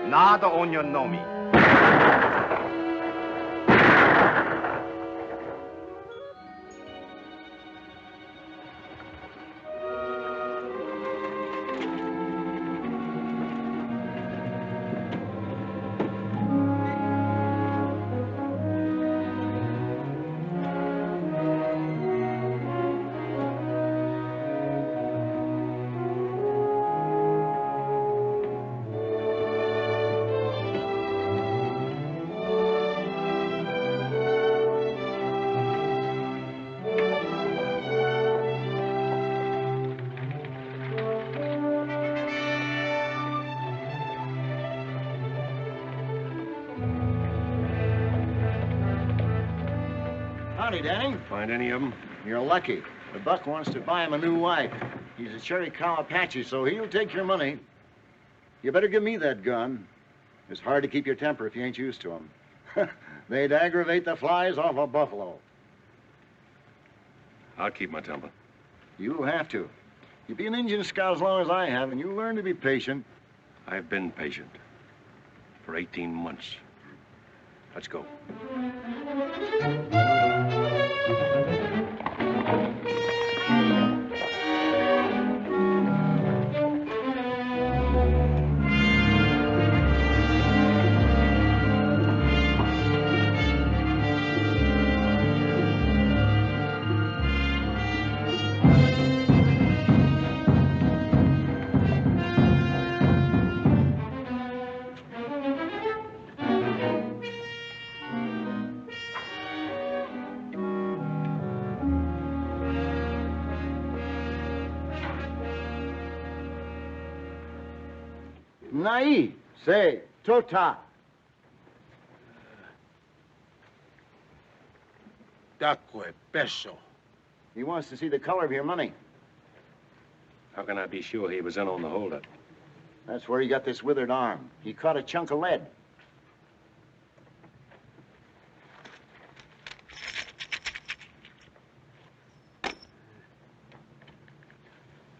Nada on your nomi. Howdy, Danny. Find any of them? You're lucky. The buck wants to buy him a new wife. He's a Cherry Cow Apache, so he'll take your money. You better give me that gun. It's hard to keep your temper if you ain't used to 'em. They'd aggravate the flies off a buffalo. I'll keep my temper. You'll have to. You be an Indian scout as long as I have, and you learn to be patient. I've been patient for 18 months. Let's go. Nai, say, tota. Dacque peso. He wants to see the color of your money. How can I be sure he was in on the holdup? That's where he got this withered arm. He caught a chunk of lead.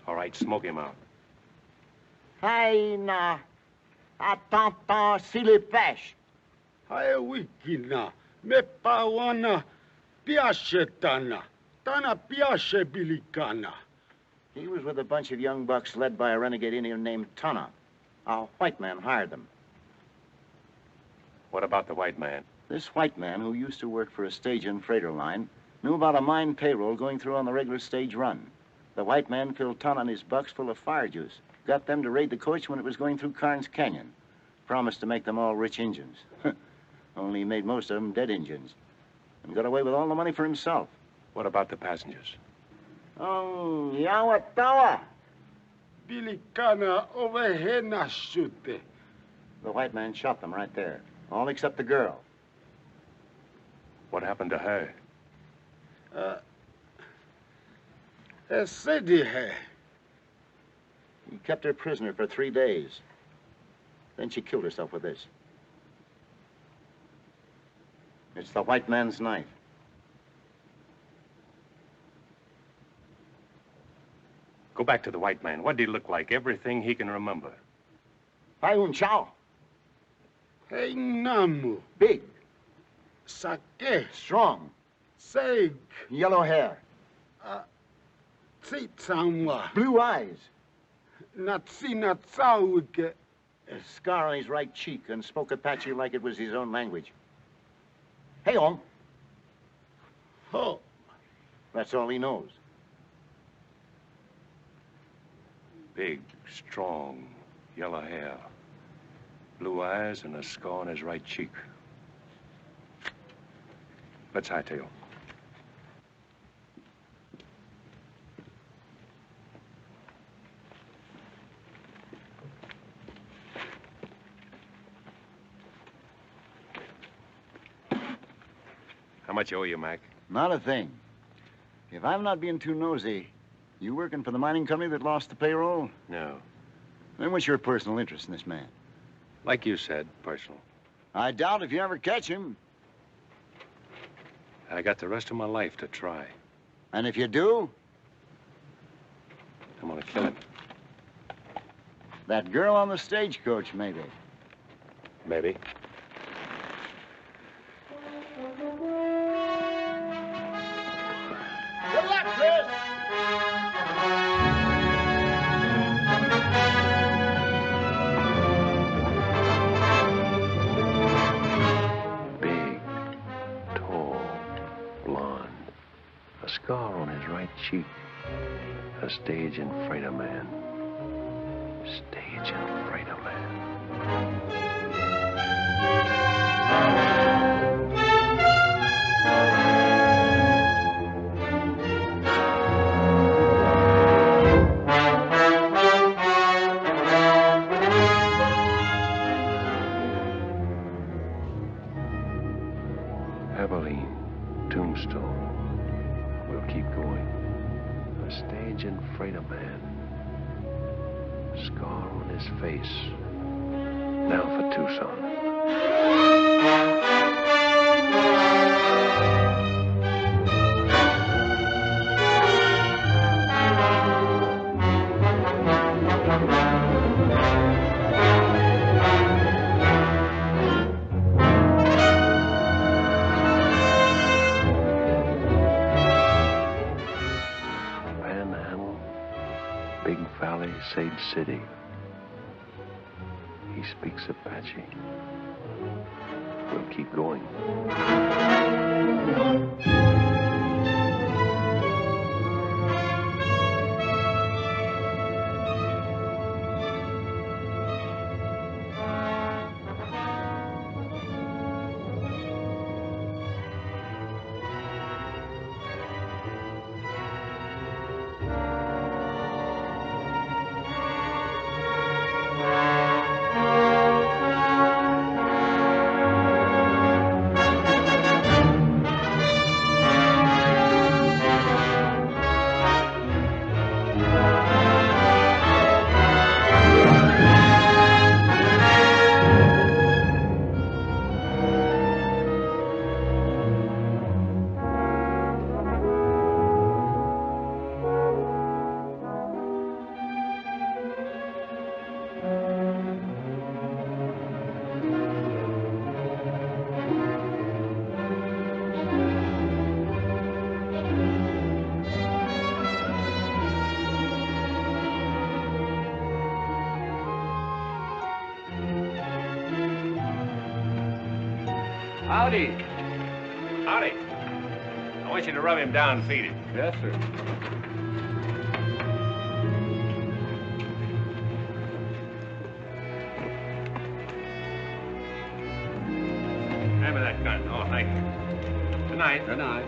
All right, smoke him out. Hai na, atanta silipesh. Hae wikina, me pawana, piace tana, tana piace bilicana. He was with a bunch of young bucks led by a renegade Indian named Tana. A white man hired them. What about the white man? This white man, who used to work for a stage and freighter line, knew about a mine payroll going through on the regular stage run. The white man filled Tana and his bucks full of fire juice. Got them to raid the coach when it was going through Carnes Canyon. Promised to make them all rich Injuns. Only he made most of them dead Injuns. And got away with all the money for himself. What about the passengers? Oh, Yawatawa. Bilicana ovejena shute. The white man shot them right there. All except the girl. What happened to her? Esedihe. He kept her prisoner for 3 days. Then she killed herself with this. It's the white man's knife. Go back to the white man. What did he look like? Everything he can remember. Paiun Chow. Hey namu. Big. Sake. Strong. Seg. Yellow hair. Tsitsamwa. Blue eyes. Natsina tsauke. A scar on his right cheek and spoke Apache like it was his own language. Hey, Om. Ho. That's all he knows. Big, strong, yellow hair, blue eyes, and a scar on his right cheek. Let's hightail. How much owe you, Mac? Not a thing. If I'm not being too nosy, you working for the mining company that lost the payroll? No. Then what's your personal interest in this man? Like you said, personal. I doubt if you ever catch him. I got the rest of my life to try. And if you do? I'm gonna kill him. That girl on the stagecoach, maybe. Maybe. Good luck, Chris! Big, tall, blonde. A scar on his right cheek. A stage and freighter man. Stage and freighter man. Abilene, Tombstone. We'll keep going. A stage and freighter man. Scar on his face. Now for Tucson. Panhandle, Big Valley, Sage City. He speaks Apache. We'll keep going. Howdy. Howdy. I want you to rub him down and feed him. Yes, sir. Hand me that gun. Oh, thank you. Good night. Good night.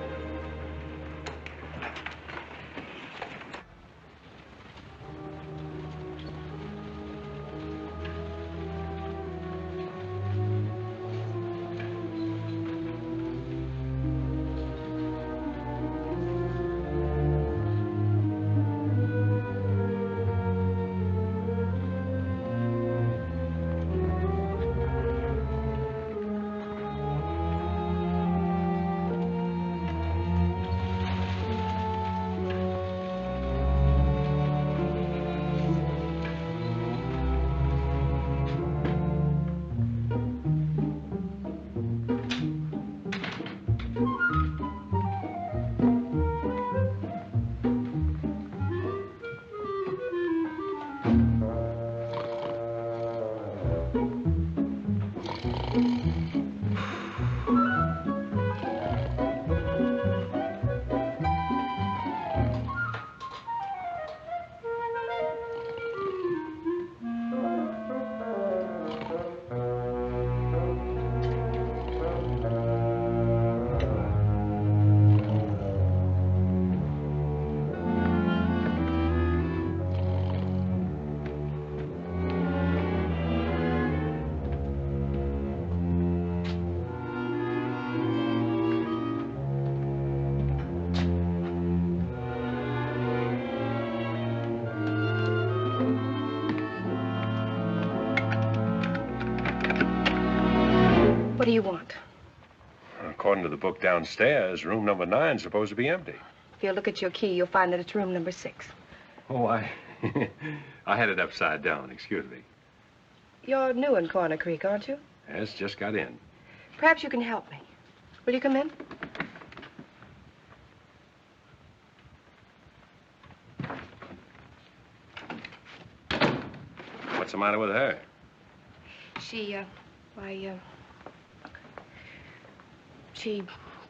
What do you want? According to the book downstairs, room number 9 is supposed to be empty. If you look at your key, you'll find that it's room number 6. Oh, I had it upside down. Excuse me. You're new in Corner Creek, aren't you? Yes, just got in. Perhaps you can help me. Will you come in? What's the matter with her? She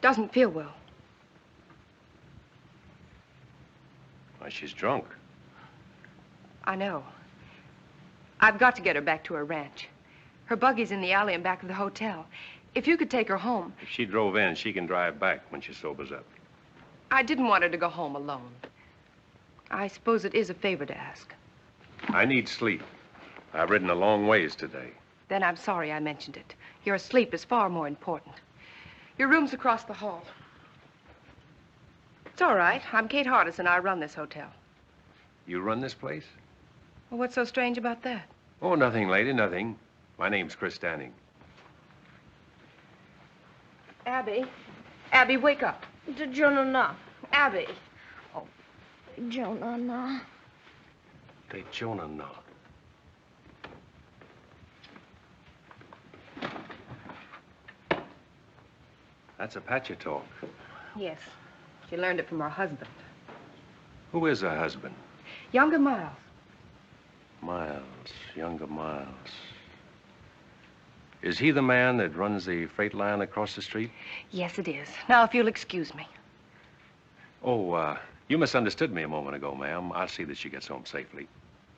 doesn't feel well. Why, she's drunk. I know. I've got to get her back to her ranch. Her buggy's in the alley in back of the hotel. If you could take her home. If she drove in, she can drive back when she sobers up. I didn't want her to go home alone. I suppose it is a favor to ask. I need sleep. I've ridden a long ways today. Then I'm sorry I mentioned it. Your sleep is far more important. Your room's across the hall. It's all right. I'm Kate Hardison. I run this hotel. You run this place? Well, what's so strange about that? Oh, nothing, lady, nothing. My name's Chris Stanning. Abby. Abby, wake up. Jonah. Abby. Jonah. They Jonah no. That's Apache talk. Yes. She learned it from her husband. Who is her husband? Younger Miles. Miles, younger Miles. Is he the man that runs the freight line across the street? Yes, it is. Now, if you'll excuse me. Oh, you misunderstood me a moment ago, ma'am. I'll see that she gets home safely.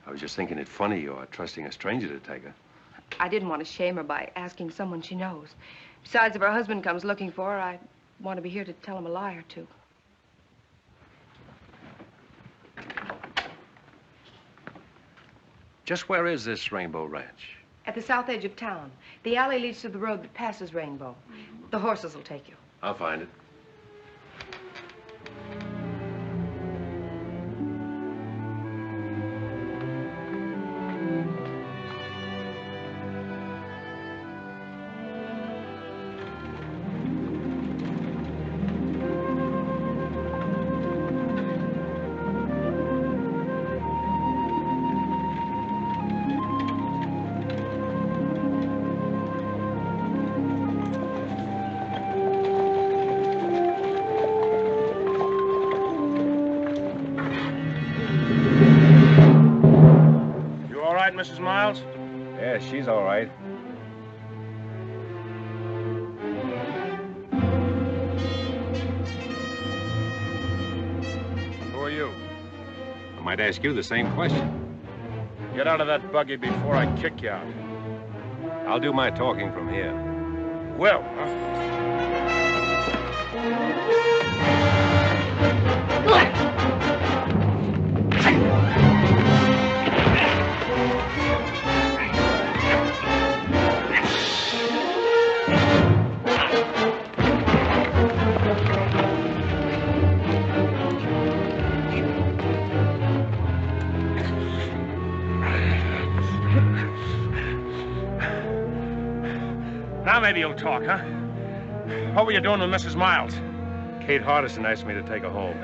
I was just thinking it funny you're trusting a stranger to take her. I didn't want to shame her by asking someone she knows. Besides, if her husband comes looking for her, I want to be here to tell him a lie or two. Just where is this Rainbow Ranch? At the south edge of town. The alley leads to the road that passes Rainbow. The horses will take you. I'll find it. Mrs. Miles? Yeah, she's all right. Who are you? I might ask you the same question. Get out of that buggy before I kick you out. I'll do my talking from here. Well, huh? Now maybe you'll talk, huh? What were you doing with Mrs. Miles? Kate Hardison asked me to take her home.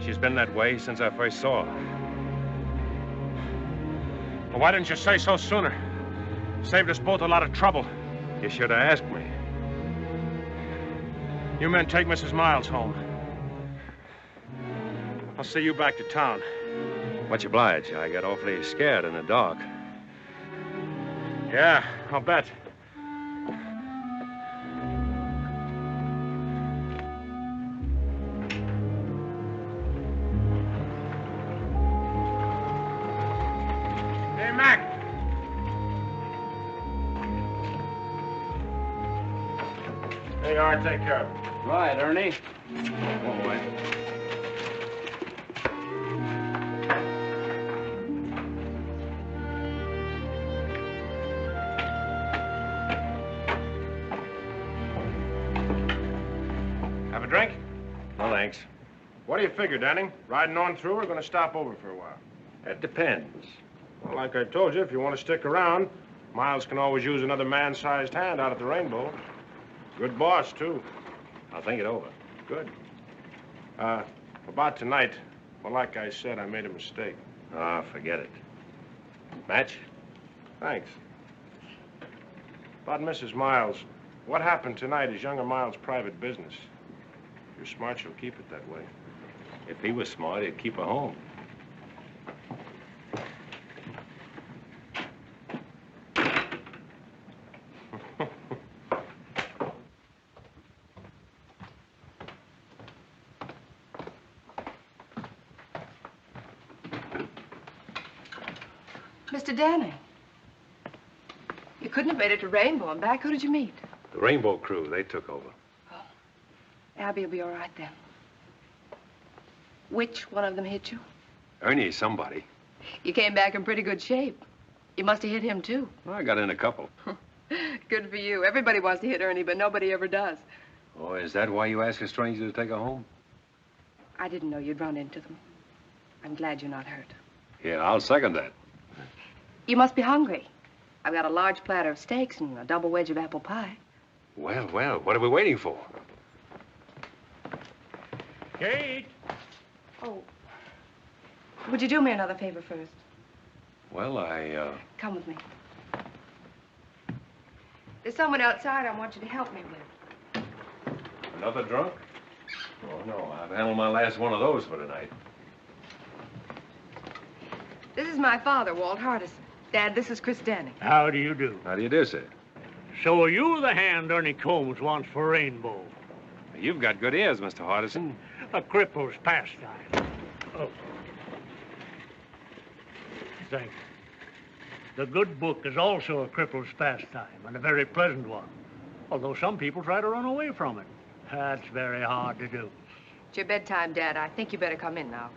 She's been that way since I first saw her. Well, why didn't you say so sooner? Saved us both a lot of trouble. You should have asked me. You men take Mrs. Miles home. I'll see you back to town. Much obliged. I got awfully scared in the dark. Yeah, I'll bet. Hey, Mac. There you are. Take care of it. Right, Ernie. Oh, boy. Have a drink? No, thanks. What do you figure, Danny? Riding on through or going to stop over for a while? It depends. Well, like I told you, if you want to stick around, Miles can always use another man-sized hand out at the Rainbow. Good boss, too. I'll think it over. Good. About tonight, well, like I said, I made a mistake. Ah, forget it. Match? Thanks. About Mrs. Miles. What happened tonight is younger Miles' private business. If you're smart, you'll keep it that way. If he was smart, he'd keep her home. Mr. Danny. You couldn't have made it to Rainbow and back. Who did you meet? The Rainbow crew, they took over. Abby will be all right then. Which one of them hit you? Ernie's somebody. You came back in pretty good shape. You must have hit him, too. Well, I got in a couple. Good for you. Everybody wants to hit Ernie, but nobody ever does. Oh, is that why you ask a stranger to take her home? I didn't know you'd run into them. I'm glad you're not hurt. Yeah, I'll second that. You must be hungry. I've got a large platter of steaks and a double wedge of apple pie. Well, what are we waiting for? Kate! Oh. Would you do me another favor first? Well, Come with me. There's someone outside I want you to help me with. Another drunk? Oh, no, I've handled my last one of those for tonight. This is my father, Walt Hardison. Dad, this is Chris Danny. How do you do? How do you do, sir? So are you the hand Ernie Combs wants for Rainbow? You've got good ears, Mr. Hardison. A cripple's pastime. Oh. Thank you. The good book is also a cripple's pastime, and a very pleasant one. Although some people try to run away from it. That's very hard to do. It's your bedtime, Dad. I think you better come in now.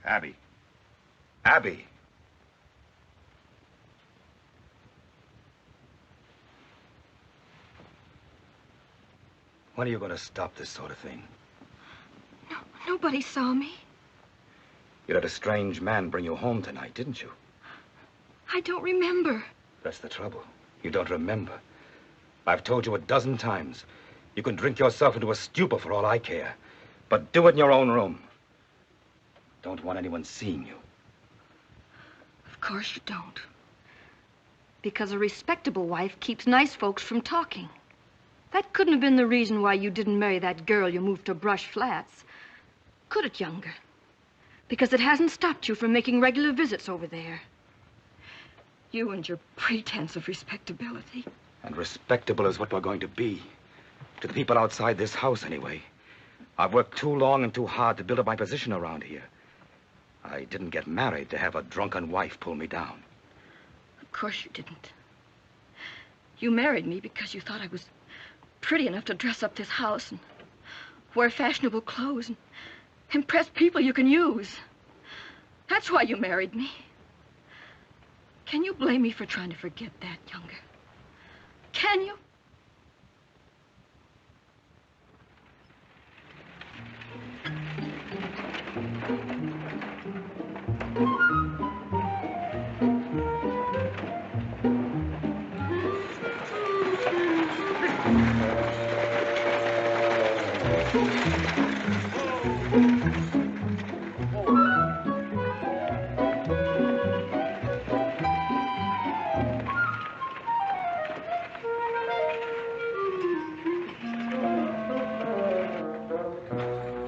Abby. Abby! When are you going to stop this sort of thing? No, nobody saw me. You let a strange man bring you home tonight, didn't you? I don't remember. That's the trouble. You don't remember. I've told you a dozen times. You can drink yourself into a stupor for all I care. But do it in your own room. Don't want anyone seeing you. Of course you don't. Because a respectable wife keeps nice folks from talking. That couldn't have been the reason why you didn't marry that girl you moved to Brush Flats. Could it, Younger? Because it hasn't stopped you from making regular visits over there. You and your pretense of respectability. And respectable is what we're going to be. To the people outside this house, anyway. I've worked too long and too hard to build up my position around here. I didn't get married to have a drunken wife pull me down. Of course you didn't. You married me because you thought I was pretty enough to dress up this house and wear fashionable clothes and impress people you can use. That's why you married me. Can you blame me for trying to forget that, Younger? Can you?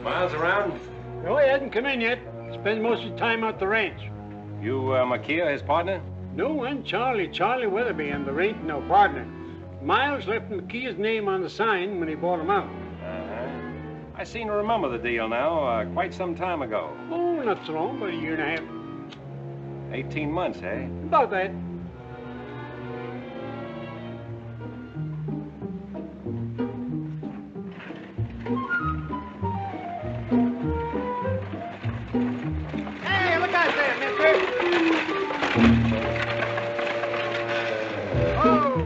Miles around? No, he hasn't come in yet. Spends most of his time out the ranch. You, Makia, his partner? No, and Charlie Weatherby, and there ain't no partner. Miles left McKee's name on the sign when he bought him out. Uh-huh. I seem to remember the deal now, quite some time ago. Oh, not so long, but a year and a half. 18 months, eh? About that. Hey, look out there, mister! Oh!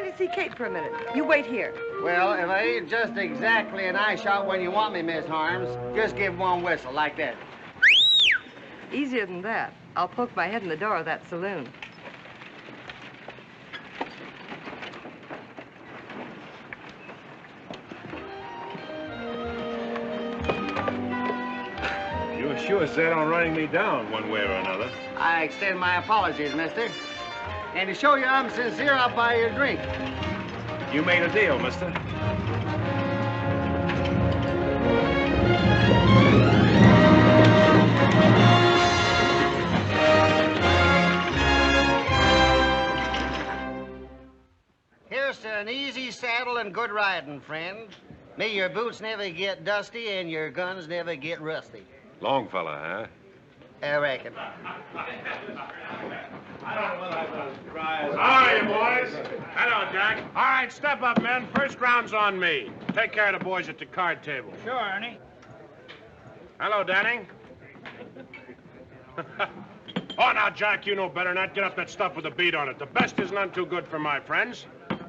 in to see Kate for a minute. You wait here. Well, if I ain't just exactly an eye shot when you want me, Miss Harms, just give one whistle like that. Easier than that. I'll poke my head in the door of that saloon. You were sure set on running me down one way or another. I extend my apologies, mister. And to show you I'm sincere, I'll buy you a drink. You made a deal, mister. Here's to an easy saddle and good riding, friend. May your boots never get dusty and your guns never get rusty. Long fella, huh? I reckon. How are you, boys? Hello, Jack. All right, step up, men. First round's on me. Take care of the boys at the card table. Sure, Ernie. Hello, Danny. Oh, now, Jack, you know better than that. Get up that stuff with a beat on it. The best is none too good for my friends.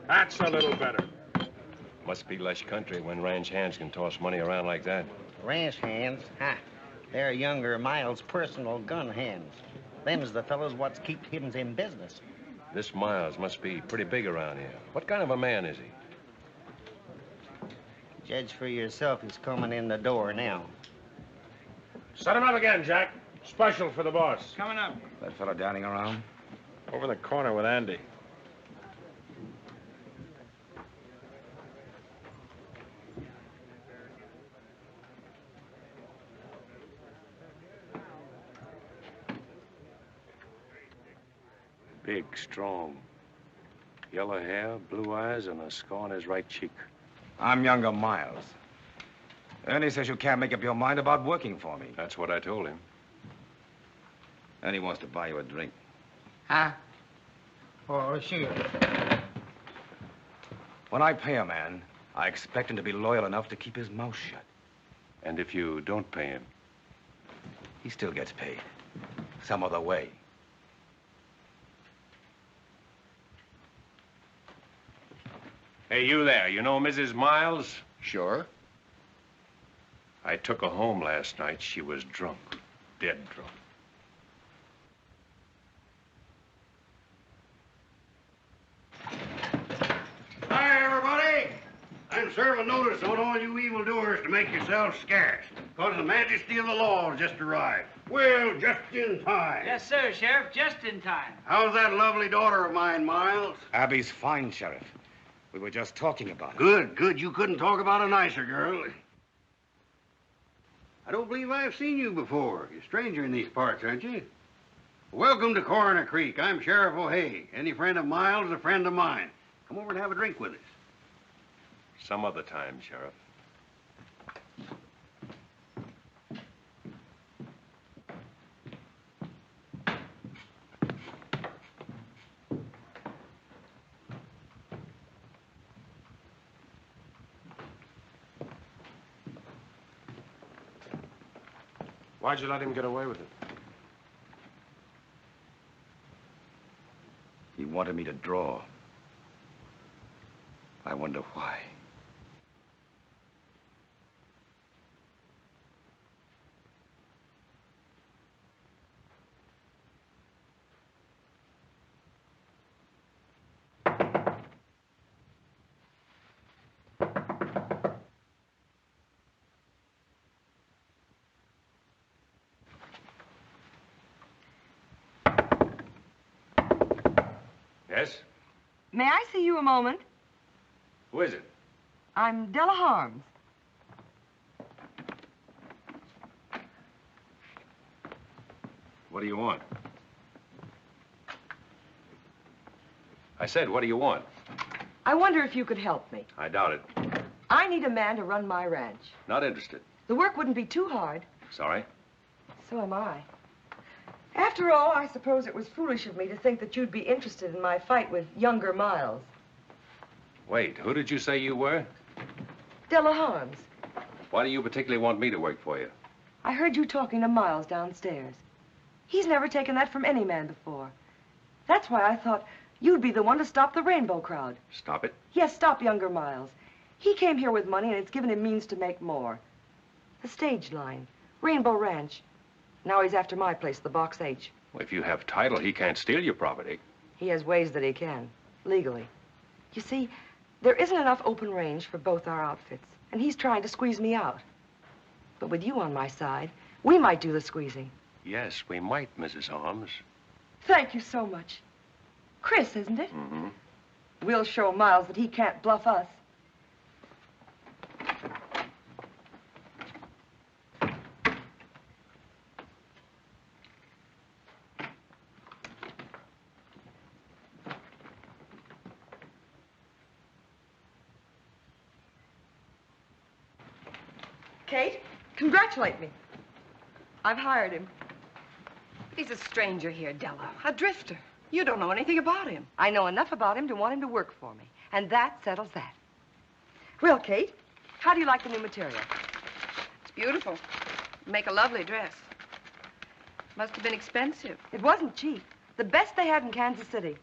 That's a little better. Must be lush country when ranch hands can toss money around like that. Ranch hands? Ha. They're younger Miles' personal gun hands. Them's the fellows what's keep him in business. This Miles must be pretty big around here. What kind of a man is he? Judge for yourself, he's coming in the door now. Set him up again, Jack. Special for the boss. Coming up. That fellow dining around? Over in the corner with Andy. Big, strong. Yellow hair, blue eyes, and a scar on his right cheek. I'm younger Miles. Ernie says you can't make up your mind about working for me. That's what I told him. Ernie wants to buy you a drink. Huh? Oh, sure. When I pay a man, I expect him to be loyal enough to keep his mouth shut. And if you don't pay him? He still gets paid. Some other way. Hey, you there. You know Mrs. Miles? Sure. I took her home last night. She was drunk. Dead drunk. Hi, everybody. I'm serving notice on all you evildoers to make yourselves scarce, because the majesty of the law has just arrived. Well, just in time. Yes, sir, Sheriff, just in time. How's that lovely daughter of mine, Miles? Abby's fine, Sheriff. We were just talking about it. Good, good. You couldn't talk about a nicer girl. I don't believe I've seen you before. You're a stranger in these parts, aren't you? Welcome to Coroner Creek. I'm Sheriff O'Hay. Any friend of Miles is a friend of mine. Come over and have a drink with us. Some other time, Sheriff. Why'd you let him get away with it? He wanted me to draw. I wonder why. Yes? May I see you a moment? Who is it? I'm Della Harms. What do you want? I said, what do you want? I wonder if you could help me. I doubt it. I need a man to run my ranch. Not interested. The work wouldn't be too hard. Sorry. So am I. After all, I suppose it was foolish of me to think that you'd be interested in my fight with younger Miles. Wait, who did you say you were? Della Harms. Why do you particularly want me to work for you? I heard you talking to Miles downstairs. He's never taken that from any man before. That's why I thought You'd be the one to stop the rainbow crowd. Stop it? Yes, stop younger Miles. He came here with money, and it's given him means to make more. The stage line, Rainbow Ranch. Now he's after my place, the Box H. Well, if you have title, he can't steal your property. He has ways that he can, legally. You see, there isn't enough open range for both our outfits, and he's trying to squeeze me out. But with you on my side, we might do the squeezing. Yes, we might, Mrs. Holmes. Thank you so much. Chris, isn't it? Mm-hmm. We'll show Miles that he can't bluff us. Kate, congratulate me. I've hired him. But he's a stranger here, Della. A drifter. You don't know anything about him. I know enough about him to want him to work for me. And that settles that. Well, Kate, how do you like the new material? It's beautiful. Make a lovely dress. Must have been expensive. It wasn't cheap. The best they had in Kansas City.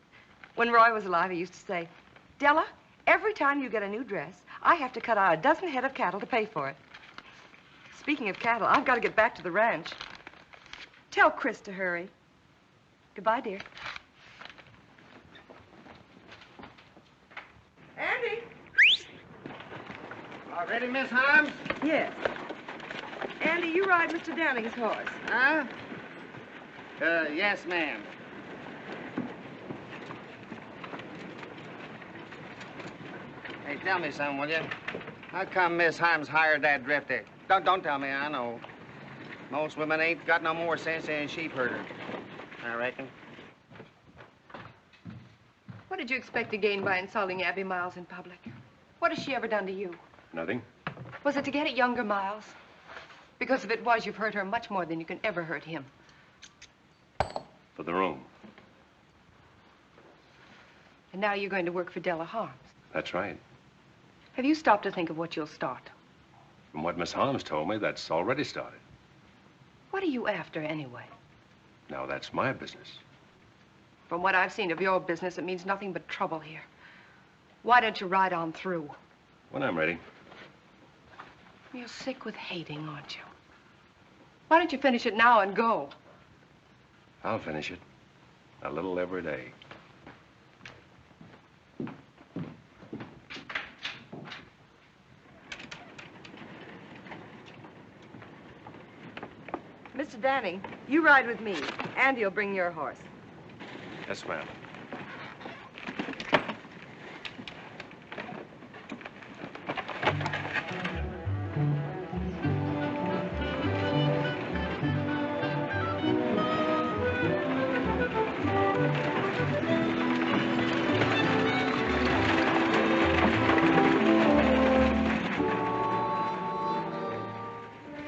When Roy was alive, he used to say, Della, every time you get a new dress, I have to cut out a dozen head of cattle to pay for it. Speaking of cattle, I've got to get back to the ranch. Tell Chris to hurry. Goodbye, dear. Andy! All ready, Miss Holmes? Yes. Andy, you ride Mr. Downing's horse. Huh? Yes, ma'am. Hey, tell me something, will you? How come Miss Holmes hired that drifter? Don't tell me, I know. Most women ain't got no more sense than a sheep herder, I reckon. What did you expect to gain by insulting Abby Miles in public? What has she ever done to you? Nothing. Was it to get at younger Miles? Because if it was, you've hurt her much more than you can ever hurt him. For the room. And now you're going to work for Della Harms. That's right. Have you stopped to think of what you'll start? From what Miss Holmes told me, that's already started. What are you after, anyway? Now, that's my business. From what I've seen of your business, it means nothing but trouble here. Why don't you ride on through? When I'm ready. You're sick with hating, aren't you? Why don't you finish it now and go? I'll finish it. A little every day. Mr. Danning, you ride with me. Andy will bring your horse. Yes, ma'am.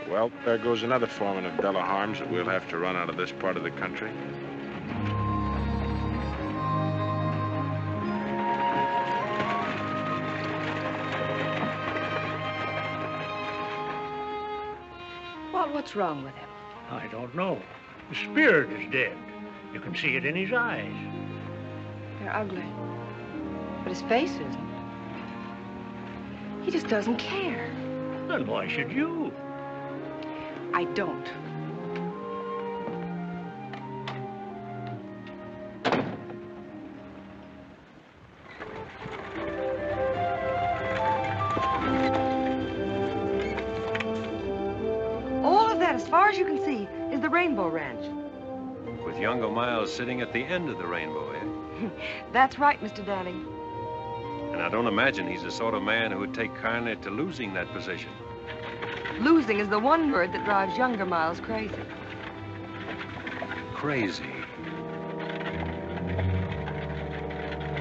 Well, there goes another foreman of Della Harms that we'll have to run out of this part of the country. Well, what's wrong with him? I don't know. The spirit is dead. You can see it in his eyes. They're ugly. But his face isn't. He just doesn't care. Then why should you? I don't. All of that, as far as you can see, is the Rainbow Ranch. With younger Miles sitting at the end of the rainbow, eh? That's right, Mr. Danning. And I don't imagine he's the sort of man who would take kindly to losing that position. Losing is the one word that drives younger Miles crazy. Crazy.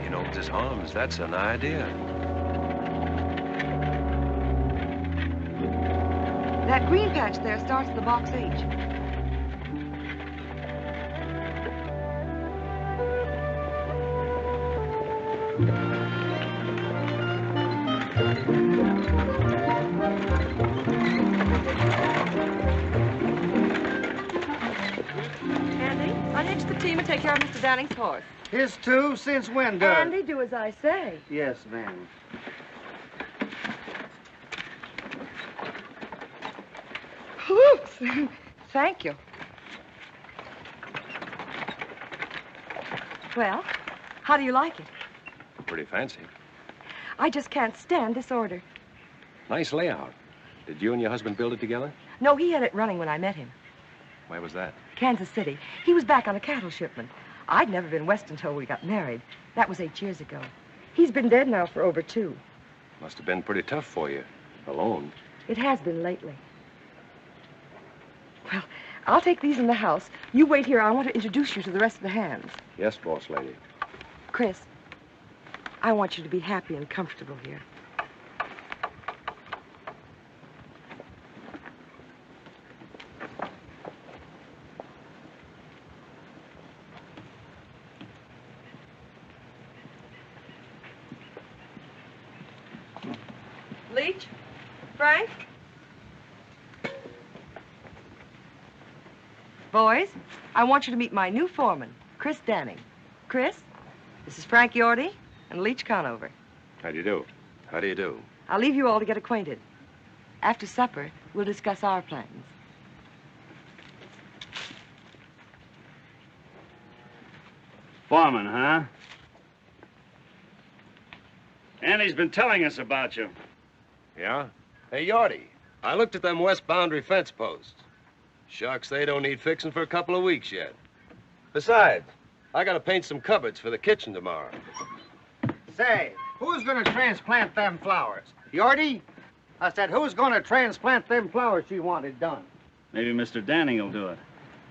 You know, Mrs. Holmes, that's an idea. That green patch there starts the Box H. Andy, unhitch the team and take care of Mr. Danning's horse. His too? Since when, Doug? Andy, do as I say. Yes, ma'am. Oops. Thank you. Well, how do you like it? Pretty fancy. I just can't stand disorder. Nice layout. Did you and your husband build it together? No, he had it running when I met him. Where was that? Kansas City. He was back on a cattle shipment. I'd never been west until we got married. That was 8 years ago. He's been dead now for over 2. Must have been pretty tough for you. Alone. It has been lately. Well, I'll take these in the house. You wait here. I want to introduce you to the rest of the hands. Yes, boss lady. Chris, I want you to be happy and comfortable here. Leach? Frank? Boys, I want you to meet my new foreman, Chris Danning. Chris, this is Frank Yorty and Leach Conover. How do you do? How do you do? I'll leave you all to get acquainted. After supper, we'll discuss our plans. Foreman, huh? Andy's been telling us about you. Yeah? Hey, Yorty, I looked at them west boundary fence posts. Shucks, they don't need fixing for a couple of weeks yet. Besides, I gotta paint some cupboards for the kitchen tomorrow. Say, who's gonna transplant them flowers? Yorty? I said, who's gonna transplant them flowers she wanted done? Maybe Mr. Danning will do it.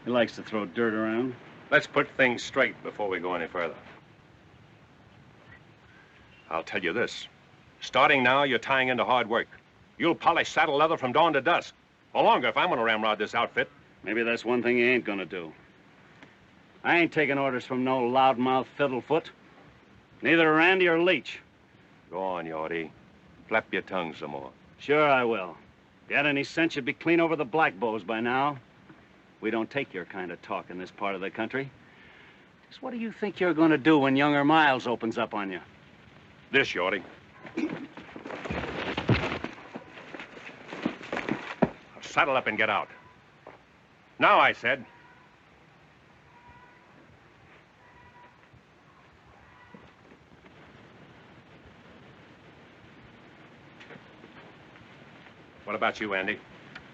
He likes to throw dirt around. Let's put things straight before we go any further. I'll tell you this. Starting now, you're tying into hard work. You'll polish saddle leather from dawn to dusk. Or longer if I'm gonna ramrod this outfit. Maybe that's one thing he ain't gonna do. I ain't taking orders from no loudmouth fiddlefoot. Neither Randy or Leach. Go on, Yorty. Flap your tongue some more. Sure I will. If you had any sense, you'd be clean over the black bows by now. We don't take your kind of talk in this part of the country. Just what do you think you're gonna do when younger Miles opens up on you? This, Yorty. Saddle up and get out. Now, I said. What about you, Andy?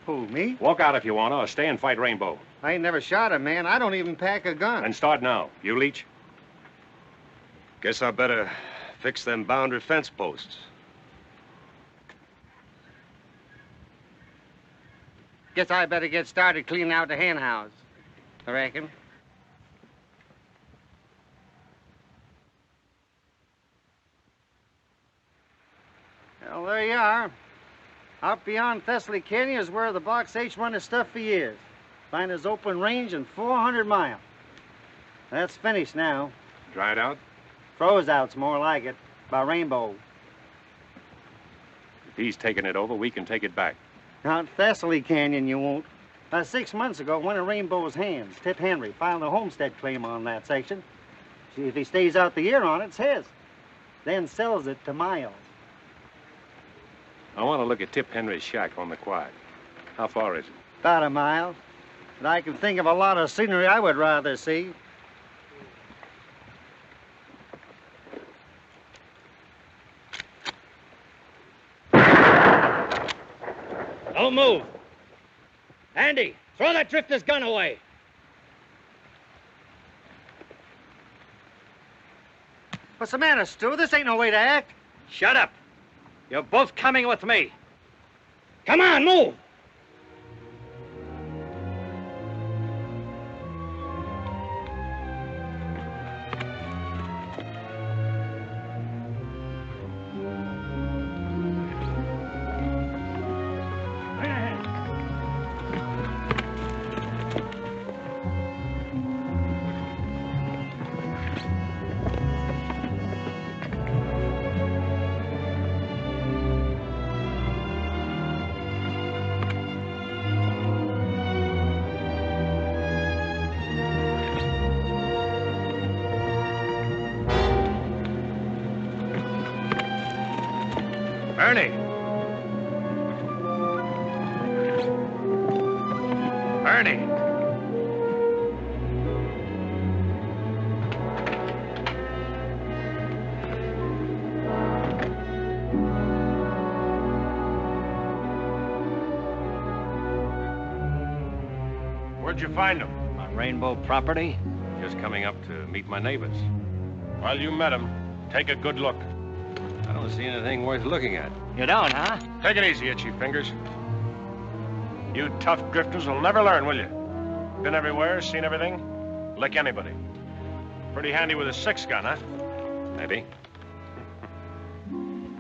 Who, me? Walk out if you want to, or stay and fight Rainbow. I ain't never shot a man. I don't even pack a gun. And start now. You, Leach? Guess I better fix them boundary fence posts. Guess I better get started cleaning out the hen house. I reckon. Well, there you are. Out beyond Thessaly Canyon is where the Box H run his stuff for years. Find his open range in 400 miles. That's finished now. Dried out? Froze out's more like it, by Rainbow. If he's taking it over, we can take it back. Out Thessaly Canyon, you won't. 6 months ago, one of Rainbow's hands, Tip Henry, filed a homestead claim on that section. See, if he stays out the year on it, it's his. Then sells it to Miles. I want to look at Tip Henry's shack on the quiet. How far is it? About a mile. But I can think of a lot of scenery I would rather see. Don't move. Andy, throw that drifter's gun away. What's the matter, Stu? This ain't no way to act. Shut up. You're both coming with me. Come on, move. Ernie. Where'd you find him? On Rainbow property? Just coming up to meet my neighbors. Well, you met him. Take a good look. I don't see anything worth looking at. You don't, huh? Take it easy, Itchy Fingers. You tough drifters will never learn, will you? Been everywhere, seen everything. Lick anybody. Pretty handy with a 6-gun, huh? Maybe.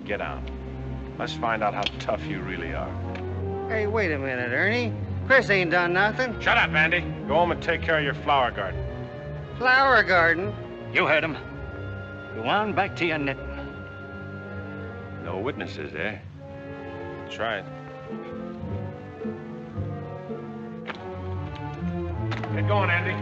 Get down. Let's find out how tough you really are. Hey, wait a minute, Ernie. Chris ain't done nothing. Shut up, Andy. Go home and take care of your flower garden. Flower garden? You heard him. Go on back to your knitting. No witnesses, eh? That's right. Get going, Andy.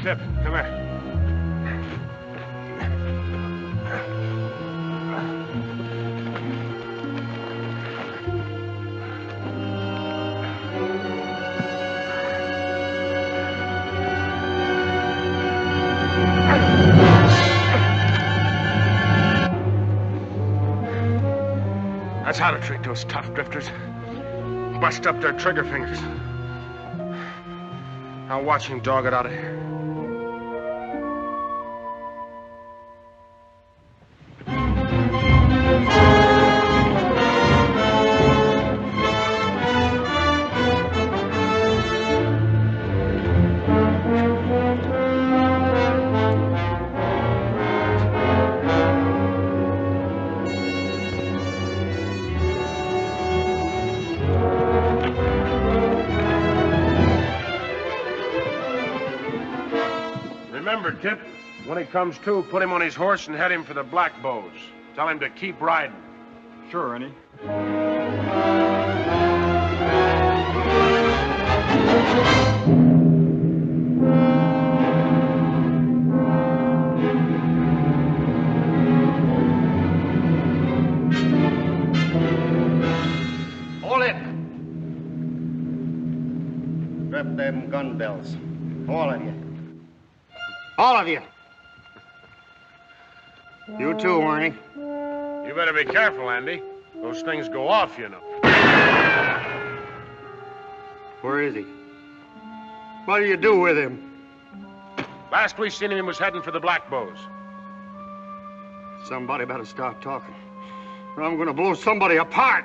Tip, come here. That's how to treat those tough drifters. Bust up their trigger fingers. I'll watch him dog it out of here. Remember, Tip, when he comes to, put him on his horse and head him for the Black Bows. Tell him to keep riding. Sure, Ernie. Hold it. Strap them gun belts. All of you. All of you. You too, Ernie. You better be careful, Andy. Those things go off, you know. Where is he? What do you do with him? Last we seen him, he was heading for the Black Bows. Somebody better stop talking, or I'm gonna blow somebody apart.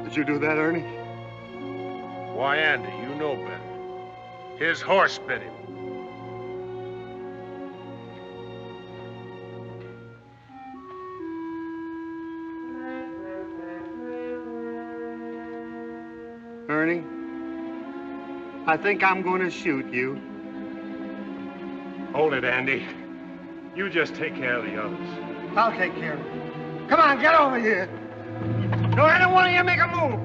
Did you do that, Ernie? Why, Andy, you know better. His horse bit him. Ernie, I think I'm going to shoot you. Hold it, Andy. You just take care of the others. I'll take care of it. Come on, get over here. Don't any one of you make a move.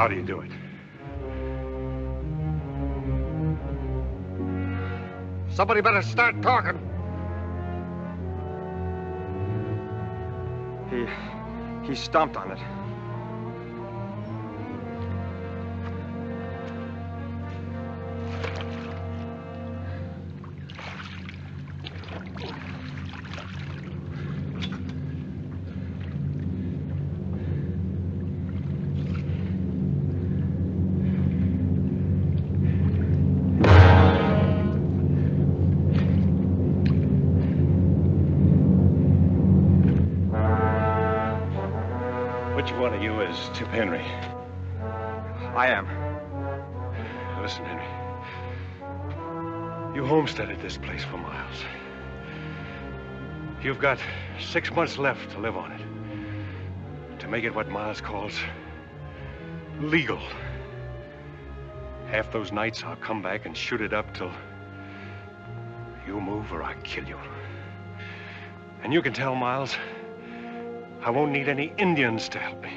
How do you do it? Somebody better start talking. He stomped on it. Which one of you is Tip Henry? I am. Listen, Henry. You homesteaded this place for Miles. You've got 6 months left to live on it. To make it what Miles calls legal. Half those nights I'll come back and shoot it up till you move or I kill you. And you can tell Miles I won't need any Indians to help me.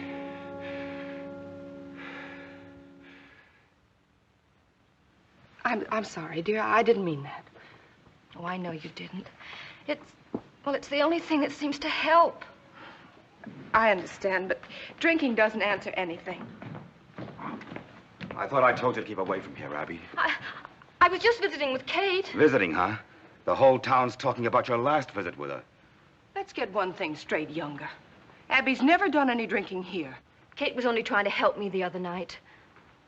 I'm sorry, dear. I didn't mean that. Oh, I know you didn't. It's the only thing that seems to help. I understand, but drinking doesn't answer anything. I thought I told you to keep away from here, Abby. I was just visiting with Kate. Visiting, huh? The whole town's talking about your last visit with her. Let's get one thing straight, Younger. Abby's never done any drinking here. Kate was only trying to help me the other night,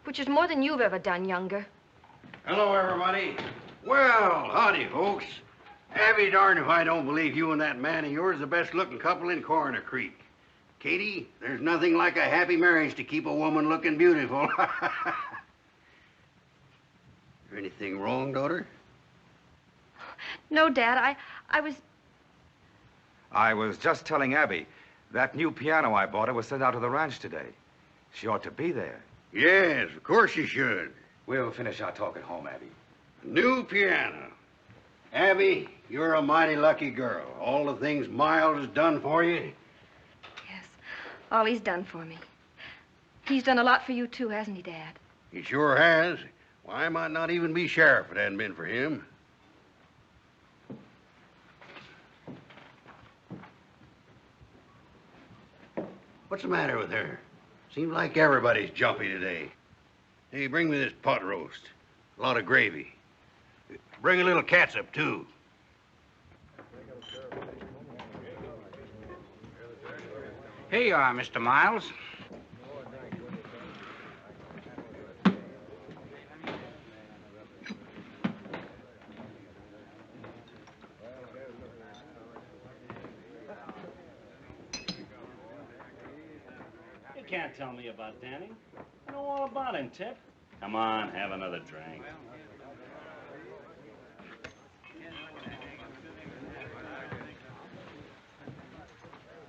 which is more than you've ever done, Younger. Hello, everybody. Well, howdy, folks. Abby darned if I don't believe you and that man of yours are the best-looking couple in Coroner Creek. Katie, there's nothing like a happy marriage to keep a woman looking beautiful. Is anything wrong, daughter? No, Dad, I was... I was just telling Abby that new piano I bought her was sent out to the ranch today. She ought to be there. Yes, of course you should. We'll finish our talk at home, Abby. New piano. Abby, you're a mighty lucky girl. All the things Miles has done for you. Yes, all he's done for me. He's done a lot for you, too, hasn't he, Dad? He sure has. Why, I might not even be sheriff if it hadn't been for him. What's the matter with her? Seems like everybody's jumpy today. Hey, bring me this pot roast. A lot of gravy. Bring a little catsup, too. Here you are, Mr. Miles. You can't tell me about Danny. I know all about him, Tip. Come on, have another drink.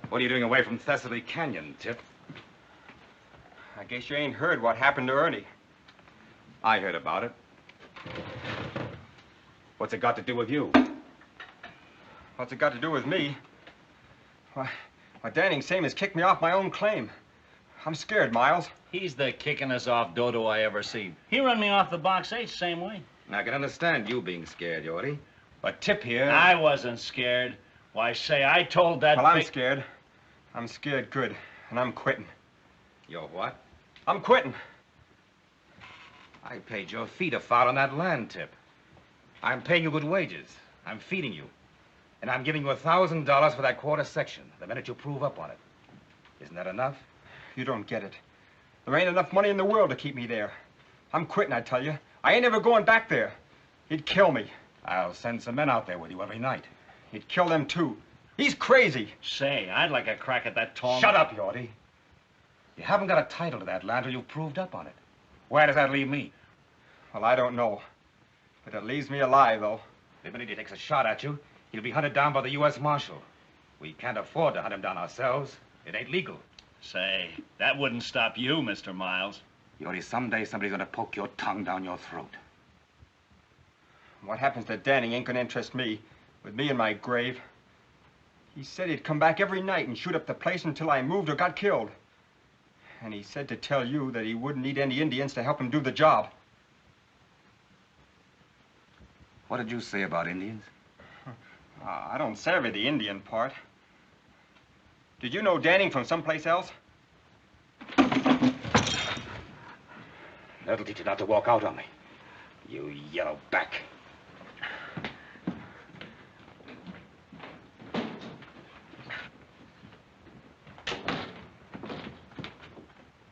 What are you doing away from Thessaly Canyon, Tip? I guess you ain't heard what happened to Ernie. I heard about it. What's it got to do with you? What's it got to do with me? Why, Danning same as kicked me off my own claim. I'm scared, Miles. He's the kickingest off dodo I ever seen. He run me off the box H same way. I can understand you being scared, Yorty. But Tip here... I wasn't scared. Why, say, I told that... Well, I'm scared. I'm scared good, and I'm quitting. You're what? I'm quitting. I paid your feet a foul on that land, Tip. I'm paying you good wages. I'm feeding you. And I'm giving you $1,000 for that quarter section the minute you prove up on it. Isn't that enough? You don't get it. There ain't enough money in the world to keep me there. I'm quitting, I tell you. I ain't ever going back there. He'd kill me. I'll send some men out there with you every night. He'd kill them, too. He's crazy. Say, I'd like a crack at that tall... Shut up, Yorty. You haven't got a title to that land till you've proved up on it. Where does that leave me? Well, I don't know. But it leaves me alive, though. The minute he takes a shot at you, he'll be hunted down by the U.S. Marshal. We can't afford to hunt him down ourselves. It ain't legal. Say, that wouldn't stop you, Mr. Miles. Yorty, someday somebody's gonna poke your tongue down your throat. What happens to Danning ain't gonna interest me. With me in my grave. He said he'd come back every night and shoot up the place until I moved or got killed. And he said to tell you that he wouldn't need any Indians to help him do the job. What did you say about Indians? I don't savvy the Indian part. Did you know Danning from someplace else? That'll teach you not to walk out on me. You yellow back.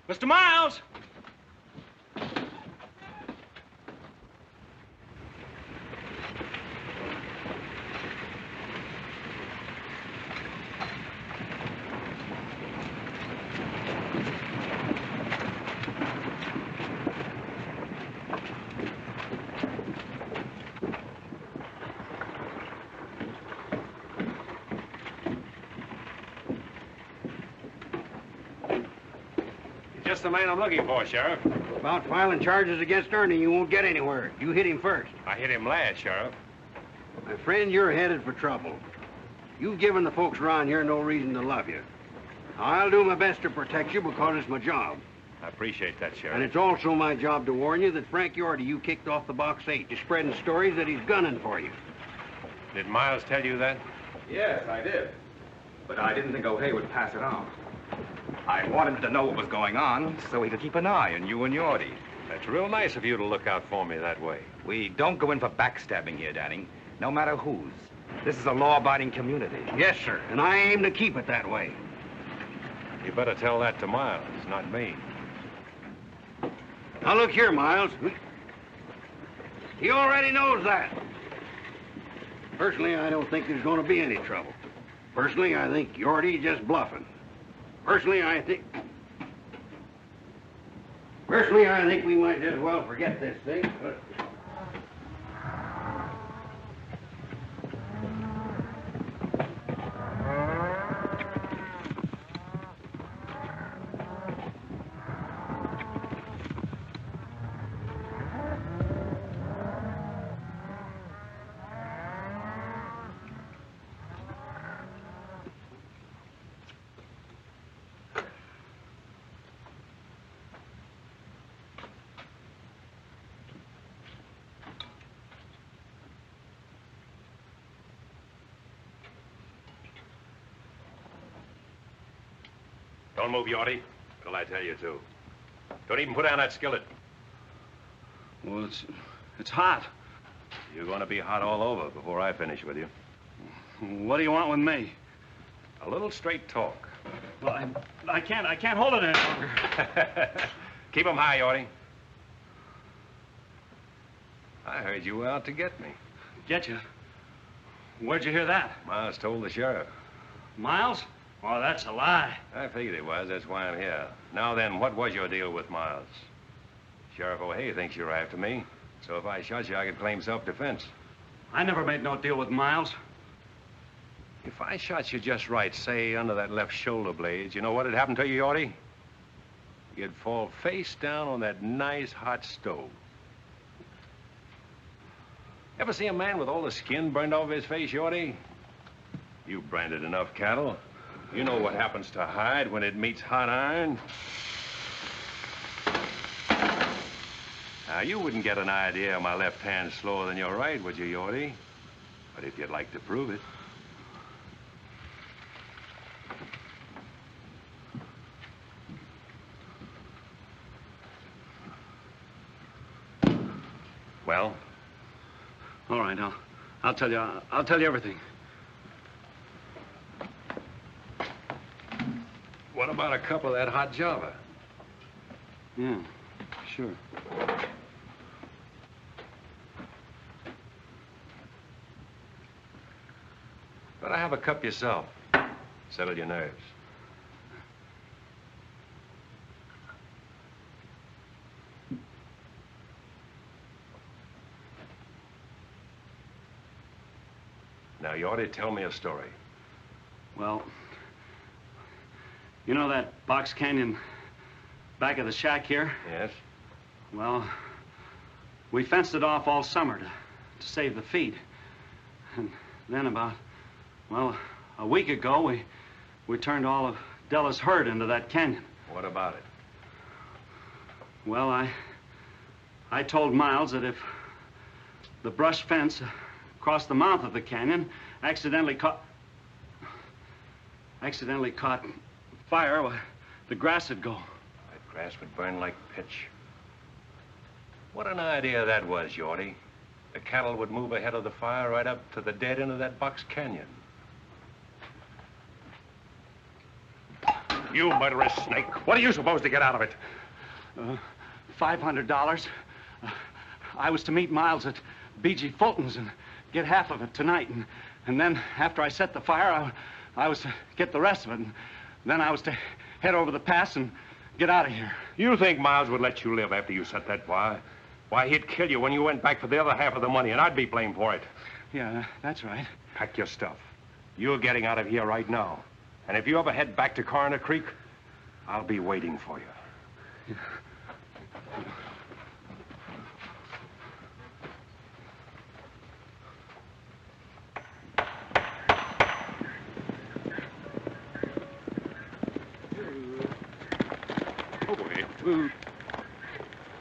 Mr. Miles! Just the man I'm looking for, Sheriff. About filing charges against Ernie, you won't get anywhere. You hit him first. I hit him last, Sheriff. My friend, you're headed for trouble. You've given the folks around here no reason to love you. I'll do my best to protect you because it's my job. I appreciate that, Sheriff. And it's also my job to warn you that Frank Yorty you kicked off the Box 8 to spreading stories that he's gunning for you. Did Miles tell you that? Yes, I did. But I didn't think O'Hay would pass it on. I wanted him to know what was going on so he could keep an eye on you and Yorty. That's real nice of you to look out for me that way. We don't go in for backstabbing here, Danning, no matter whose. This is a law-abiding community. Yes, sir, and I aim to keep it that way. You better tell that to Miles, not me. Now, look here, Miles. He already knows that. Personally, I don't think there's going to be any trouble. Personally, I think Yorty's just bluffing. Personally, I think we might as well forget this thing, but... Don't move, Yorty, till I tell you to. Don't even put down that skillet. Well, it's hot. You're going to be hot all over before I finish with you. What do you want with me? A little straight talk. Well, I can't hold it any longer. Keep 'em high, Yorty. I heard you were out to get me. Get you? Where'd you hear that? Miles told the sheriff. Miles? Oh, that's a lie. I figured it was. That's why I'm here. Now then, what was your deal with Miles? Sheriff O'Hay thinks you're after me. So if I shot you, I could claim self-defense. I never made no deal with Miles. If I shot you just right, say under that left shoulder blade, you know what'd happen to you, Yorty? You'd fall face down on that nice hot stove. Ever see a man with all the skin burned off his face, Yorty? You've branded enough cattle. You know what happens to hide when it meets hot iron. Now, you wouldn't get an idea my left hand's slower than your right, would you, Yorty? But if you'd like to prove it. Well? All right, I'll tell you everything. What about a cup of that hot Java? Yeah, sure. Better have a cup yourself. Settle your nerves. Now, you ought to tell me a story. Well, you know that box canyon back of the shack here? Yes? Well, we fenced it off all summer to save the feed. And then about, well, a week ago, we turned all of Della's herd into that canyon. What about it? Well, I told Miles that if the brush fence across the mouth of the canyon accidentally caught fire, well, the grass would go. That grass would burn like pitch. What an idea that was, Yorty. The cattle would move ahead of the fire right up to the dead end of that box canyon. You murderous snake. What are you supposed to get out of it? $500. I was to meet Miles at B.G. Fulton's and get half of it tonight. And then after I set the fire, I was to get the rest of it. And then I was to head over the pass and get out of here. You think Miles would let you live after you set that fire? Why, he'd kill you when you went back for the other half of the money, and I'd be blamed for it. Yeah, that's right. Pack your stuff. You're getting out of here right now. And if you ever head back to Coroner Creek, I'll be waiting for you. Yeah.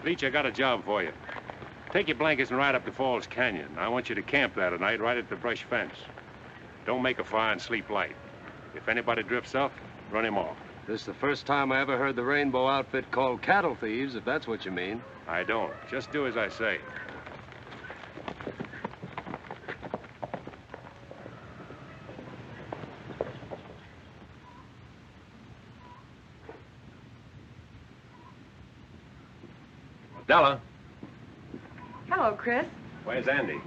Leach, I got a job for you. Take your blankets and ride up to Falls Canyon. I want you to camp there tonight right at the brush fence. Don't make a fire and sleep light. If anybody drifts off, run him off. This is the first time I ever heard the Rainbow outfit called cattle thieves, if that's what you mean. I don't. Just do as I say. Della. Hello, Chris. Where's Andy?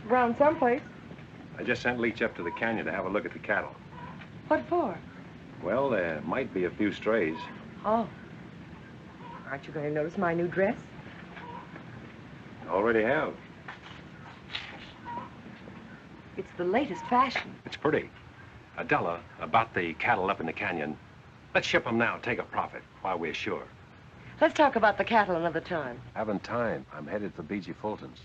Around someplace. I just sent Leach up to the canyon to have a look at the cattle. What for? Well, there might be a few strays. Oh. Aren't you going to notice my new dress? Already have. It's the latest fashion. It's pretty. Della, about the cattle up in the canyon. Let's ship them now, take a profit, while we're sure. Let's talk about the cattle another time. Haven't time. I'm headed for B.G. Fulton's.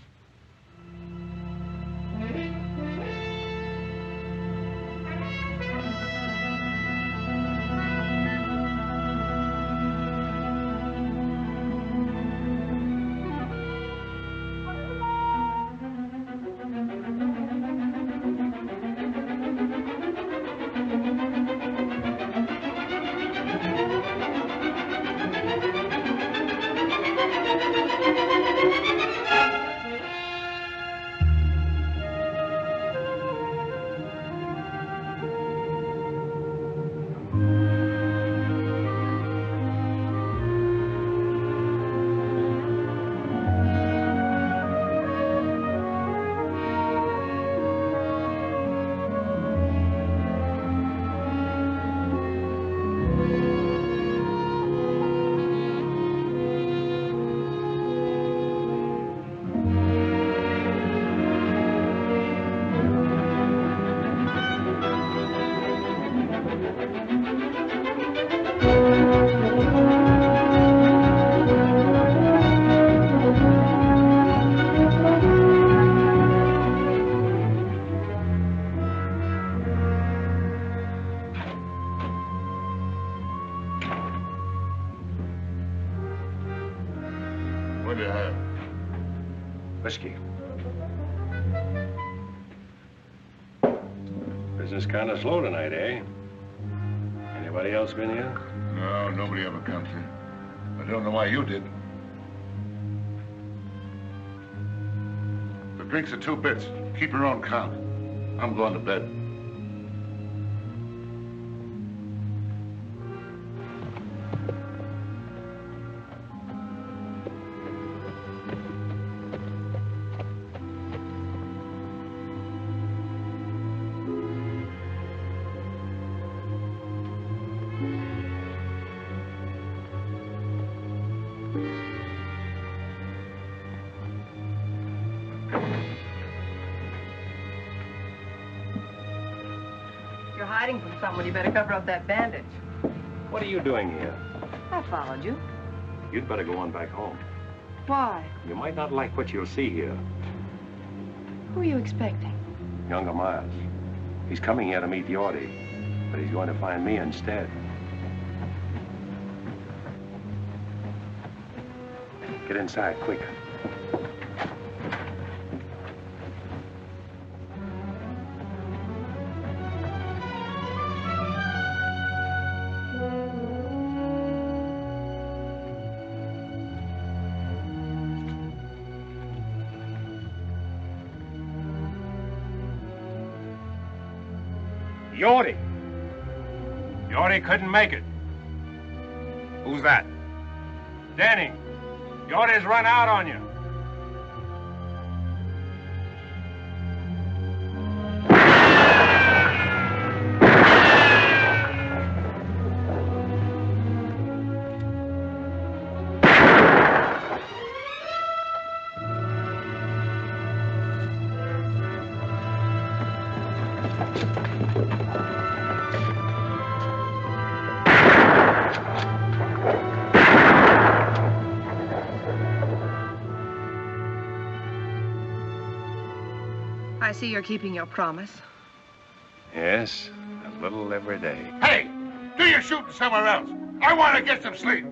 What do you have? Whiskey. Business kind of slow tonight, eh? Anybody else been here? No, nobody ever comes here. I don't know why you did. The drinks are 2 bits. Keep your own count. I'm going to bed. You're hiding from someone. You better cover up that bandage. What are you doing here? I followed you. You'd better go on back home. Why? You might not like what you'll see here. Who are you expecting? Younger Miles. He's coming here to meet Yorty, but he's going to find me instead. Get inside, quick. Yorty. Yorty couldn't make it. Who's that? Danny. Yorty's run out on you. I see you're keeping your promise. Yes, a little every day. Hey, do your shooting somewhere else. I want to get some sleep.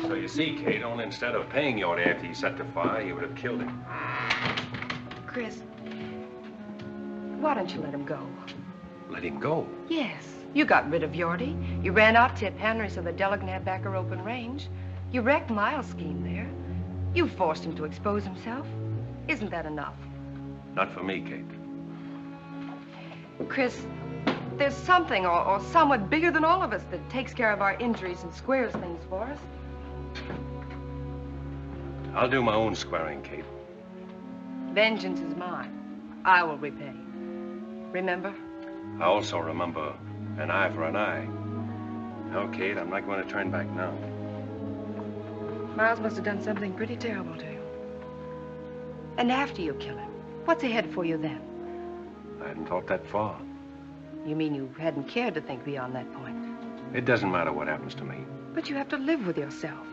So you see, Kate, only instead of paying Yorty after he set the fire, you would have killed him. Chris, why don't you let him go? Let him go. Yes, you got rid of Yorty. You ran out Tip Henry so the Della can have back her open range. You wrecked Miles' scheme there. You forced him to expose himself. Isn't that enough? Not for me, Kate. Chris, there's something or someone bigger than all of us that takes care of our injuries and squares things for us. I'll do my own squaring, Kate. Vengeance is mine. I will repay. Remember? I also remember an eye for an eye. No, Kate, I'm not going to turn back now. Miles must have done something pretty terrible to you. And after you kill him, what's ahead for you then? I hadn't thought that far. You mean you hadn't cared to think beyond that point? It doesn't matter what happens to me. But you have to live with yourself.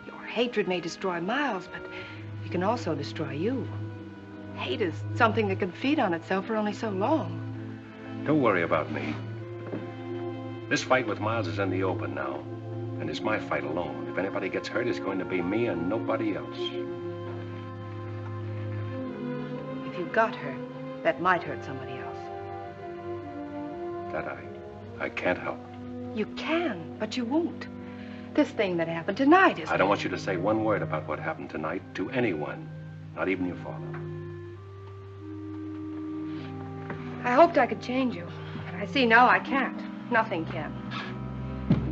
Your hatred may destroy Miles, but it can also destroy you. Hate is something that can feed on itself for only so long. Don't worry about me. This fight with Miles is in the open now. And it's my fight alone. If anybody gets hurt, it's going to be me and nobody else. If you got hurt, that might hurt somebody else. That I can't help. You can, but you won't. This thing that happened tonight is... I don't want you to say one word about what happened tonight to anyone, not even your father. I hoped I could change you, but I see now I can't. Nothing can.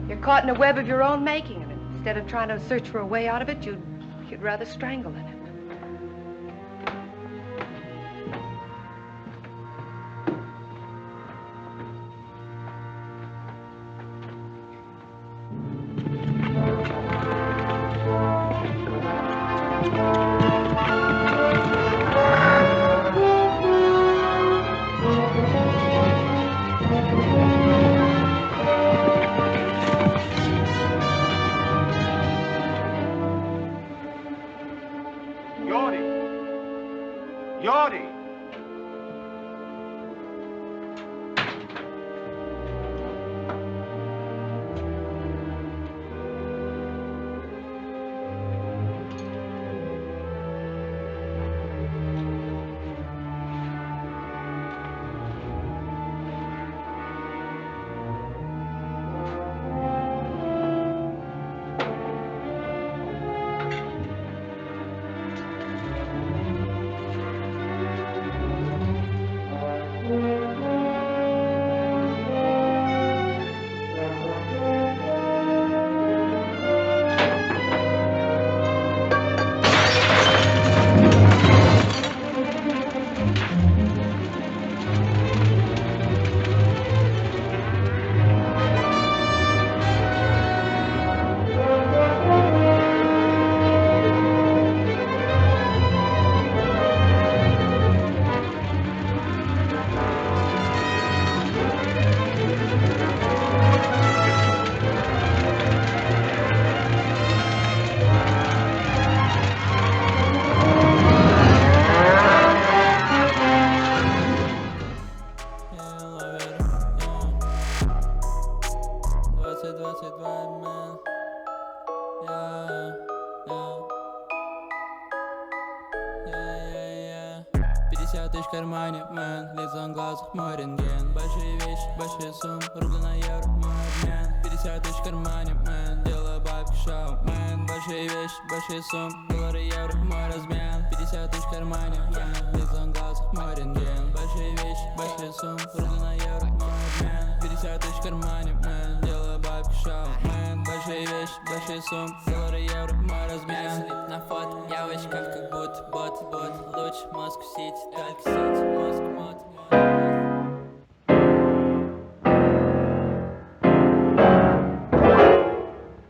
You're caught in a web of your own making, and instead of trying to search for a way out of it, you'd rather strangle in it. 50 тысяч в кармане, мэн. Лицом глазах мой рентген. Большие вещи, большие суммы, рубли на евро, мой обмен. 50 тысяч в кармане, мэн. Делаю бабки, шоу, мэн. Большие вещи, большие суммы, доллары, евро, мой размен. 50 тысяч в кармане, мэн. Лицом глазах мой рентген. Большие вещи, большие суммы, рубли на евро, мой обмен. 50 тысяч в кармане, мэн. Делаю бабки, шоу, мэн. Большие вещи, большие суммы, доллары, евро, мой размен. На фото девочка, как будто бот. Лучше Москва-Сити, только Сити, Москва-Мот.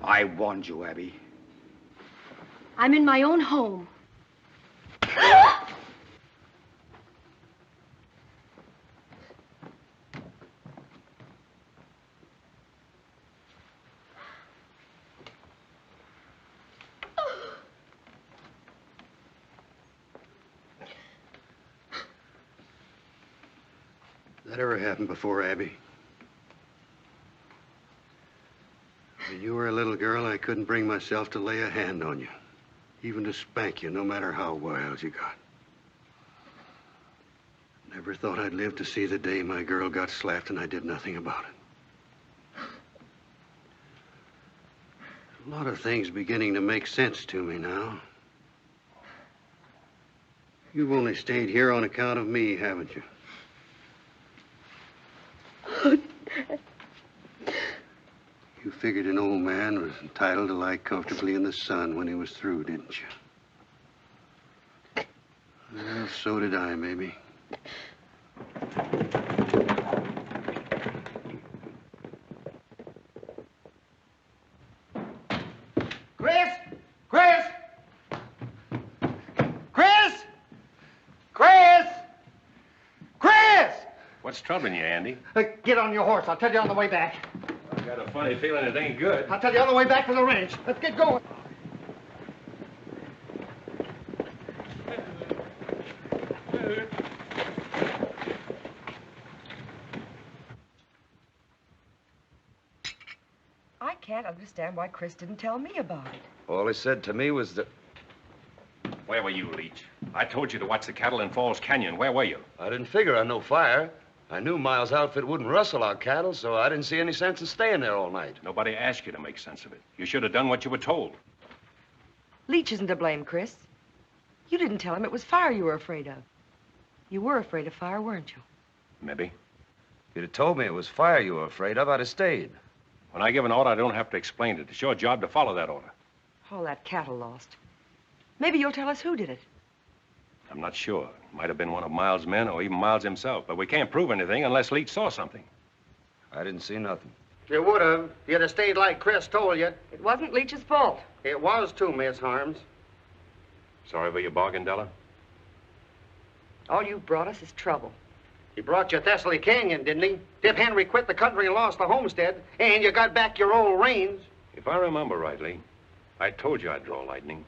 I warned you, Abby. I'm in my own home. That ever happened before, Abby? When you were a little girl, I couldn't bring myself to lay a hand on you, even to spank you, no matter how wild you got. Never thought I'd live to see the day my girl got slapped and I did nothing about it. A lot of things beginning to make sense to me now. You've only stayed here on account of me, haven't you? Oh, Dad. You figured an old man was entitled to lie comfortably in the sun when he was through, didn't you? Well, so did I, maybe. Chris! Chris! Chris! Chris! Chris! What's troubling you, Andy? Get on your horse. I'll tell you on the way back. I've got a funny feeling it ain't good. I'll tell you on the way back to the ranch. Let's get going. I can't understand why Chris didn't tell me about it. All he said to me was that... Where were you, Leach? I told you to watch the cattle in Falls Canyon. Where were you? I didn't figure on no fire. I knew Miles' outfit wouldn't rustle our cattle, so I didn't see any sense in staying there all night. Nobody asked you to make sense of it. You should have done what you were told. Leach isn't to blame, Chris. You didn't tell him it was fire you were afraid of. You were afraid of fire, weren't you? Maybe. If you'd have told me it was fire you were afraid of, I'd have stayed. When I give an order, I don't have to explain it. It's your job to follow that order. All that cattle lost. Maybe you'll tell us who did it. I'm not sure. It might have been one of Miles' men or even Miles himself, but we can't prove anything unless Leach saw something. I didn't see nothing. You would have. You'd have stayed like Chris told you. It wasn't Leach's fault. It was, too, Miss Harms. Sorry for your bargain, Della? All you brought us is trouble. He brought you Thessaly Canyon, didn't he? Dip Henry quit the country and lost the homestead, and you got back your old reins. If I remember rightly, I told you I'd draw lightning.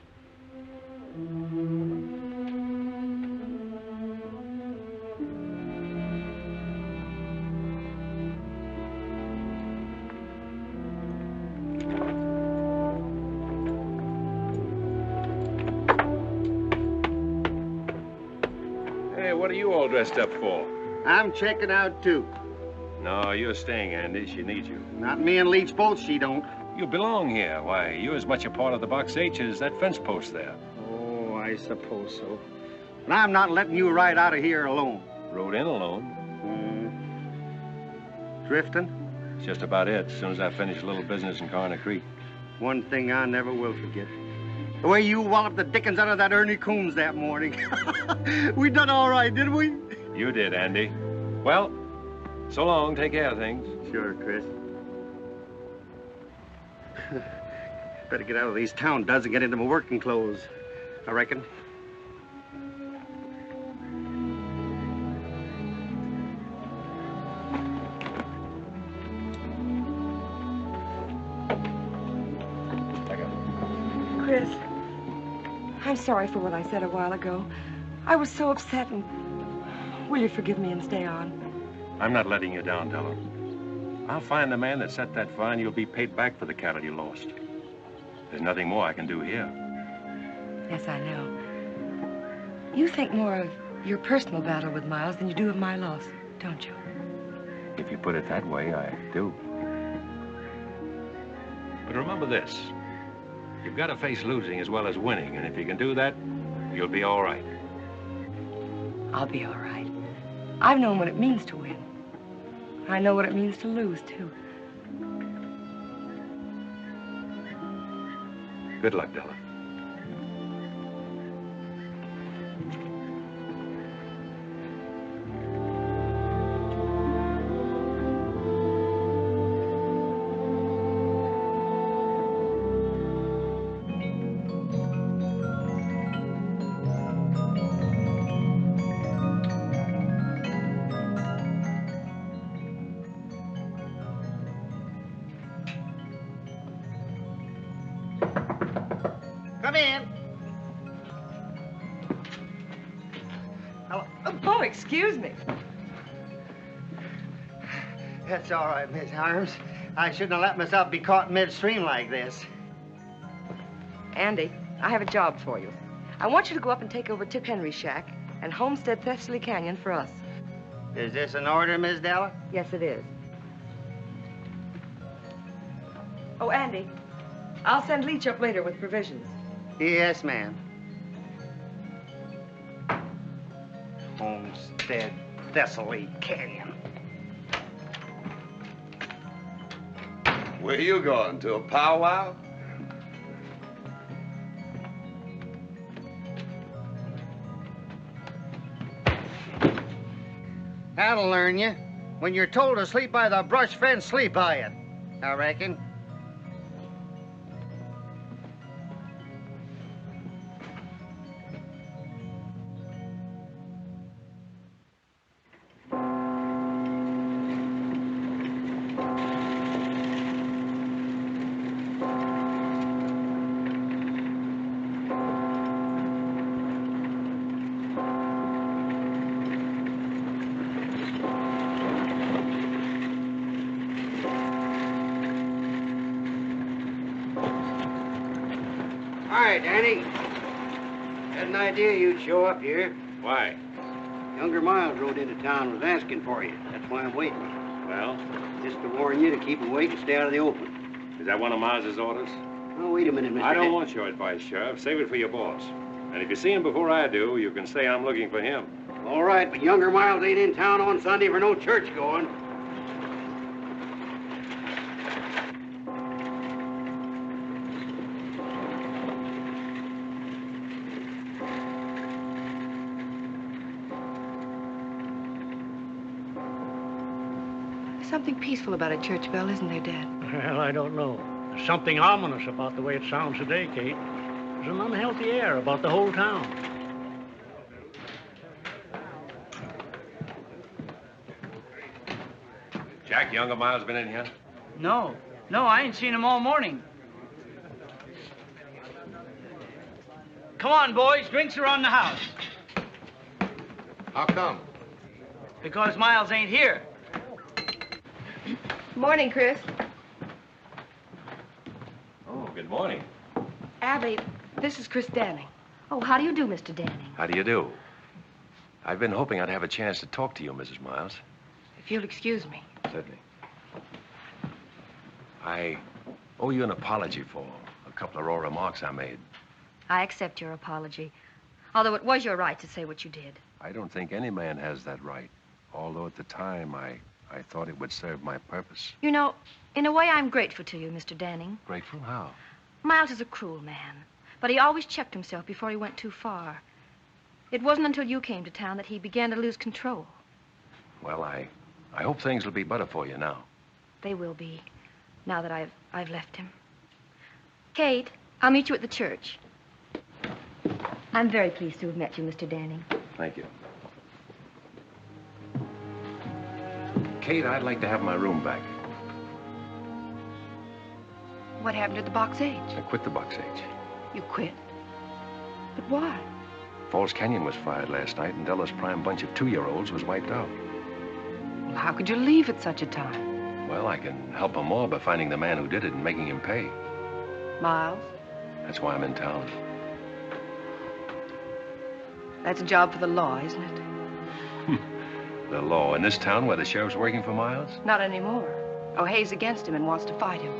Hey, what are you all dressed up for? I'm checking out, too. No, you're staying, Andy. She needs you. Not me and Leach both, she don't. You belong here. Why, you're as much a part of the Box H as that fence post there. Oh, I suppose so. But I'm not letting you ride out of here alone. Rode in alone. Drifting? Just about it, as soon as I finish a little business in Coroner Creek. One thing I never will forget. The way you walloped the dickens out of that Ernie Coombs that morning. We done all right, didn't we? You did, Andy. Well, so long. Take care of things. Sure, Chris. Better get out of these town duds and get into my working clothes, I reckon. Chris, I'm sorry for what I said a while ago. I was so upset, and will you forgive me and stay on? I'm not letting you down, Della. I'll find the man that set that fire, and you'll be paid back for the cattle you lost. There's nothing more I can do here. Yes, I know. You think more of your personal battle with Miles than you do of my loss, don't you? If you put it that way, I do. But remember this. You've got to face losing as well as winning, and if you can do that, you'll be all right. I'll be all right. I've known what it means to win. I know what it means to lose, too. Good luck, Della. Come in. Oh, excuse me. That's all right, Miss Harms. I shouldn't have let myself be caught midstream like this. Andy, I have a job for you. I want you to go up and take over Tip Henry's shack and homestead Thessaly Canyon for us. Is this an order, Miss Della? Yes, it is. Oh, Andy, I'll send Leach up later with provisions. Yes, ma'am. Homestead Thessaly Canyon. Where you going, to a powwow? That'll learn you. When you're told to sleep by the brush fence, sleep by it, I reckon. Hi, Danny. Had an idea you'd show up here. Why? Younger Miles rode into town and was asking for you. That's why I'm waiting. Well? Just to warn you to keep awake and stay out of the open. Is that one of Miles's orders? Oh, wait a minute, Mr. I don't want your advice, Sheriff. Save it for your boss. And if you see him before I do, you can say I'm looking for him. All right, but Younger Miles ain't in town on Sunday for no church going. Something peaceful about a church bell, isn't there, Dad? Well, I don't know. There's something ominous about the way it sounds today, Kate. There's an unhealthy air about the whole town. Jack, younger Miles been in here? No, I ain't seen him all morning. Come on, boys. Drinks are on the house. How come? Because Miles ain't here. Morning, Chris. Oh, good morning. Abby, this is Chris Danning. Oh, how do you do, Mr. Danning? How do you do? I've been hoping I'd have a chance to talk to you, Mrs. Miles. If you'll excuse me. Certainly. I owe you an apology for a couple of raw remarks I made. I accept your apology. Although it was your right to say what you did. I don't think any man has that right. Although at the time, I thought it would serve my purpose. You know, in a way, I'm grateful to you, Mr. Danning. Grateful? How? Miles is a cruel man, but he always checked himself before he went too far. It wasn't until you came to town that he began to lose control. Well, I hope things will be better for you now. They will be, now that I've left him. Kate, I'll meet you at the church. I'm very pleased to have met you, Mr. Danning. Thank you. Kate, I'd like to have my room back. What happened to the Box H? I quit the Box H. You quit? But why? Falls Canyon was fired last night, and Della's prime bunch of 2-year-olds was wiped out. Well, how could you leave at such a time? Well, I can help them more by finding the man who did it and making him pay. Miles? That's why I'm in town. That's a job for the law, isn't it? The law in this town where the sheriff's working for Miles? Not anymore. O'Hay's against him and wants to fight him.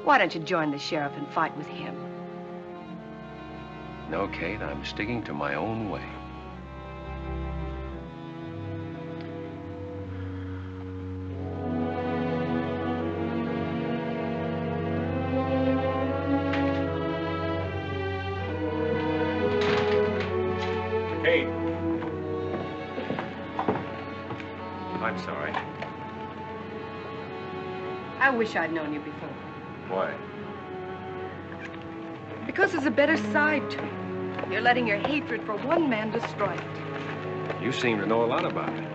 Why don't you join the sheriff and fight with him? No, Kate, I'm sticking to my own way. Kate. I'm sorry. I wish I'd known you before. Why? Because there's a better side to you. You're letting your hatred for one man destroy it. You seem to know a lot about it.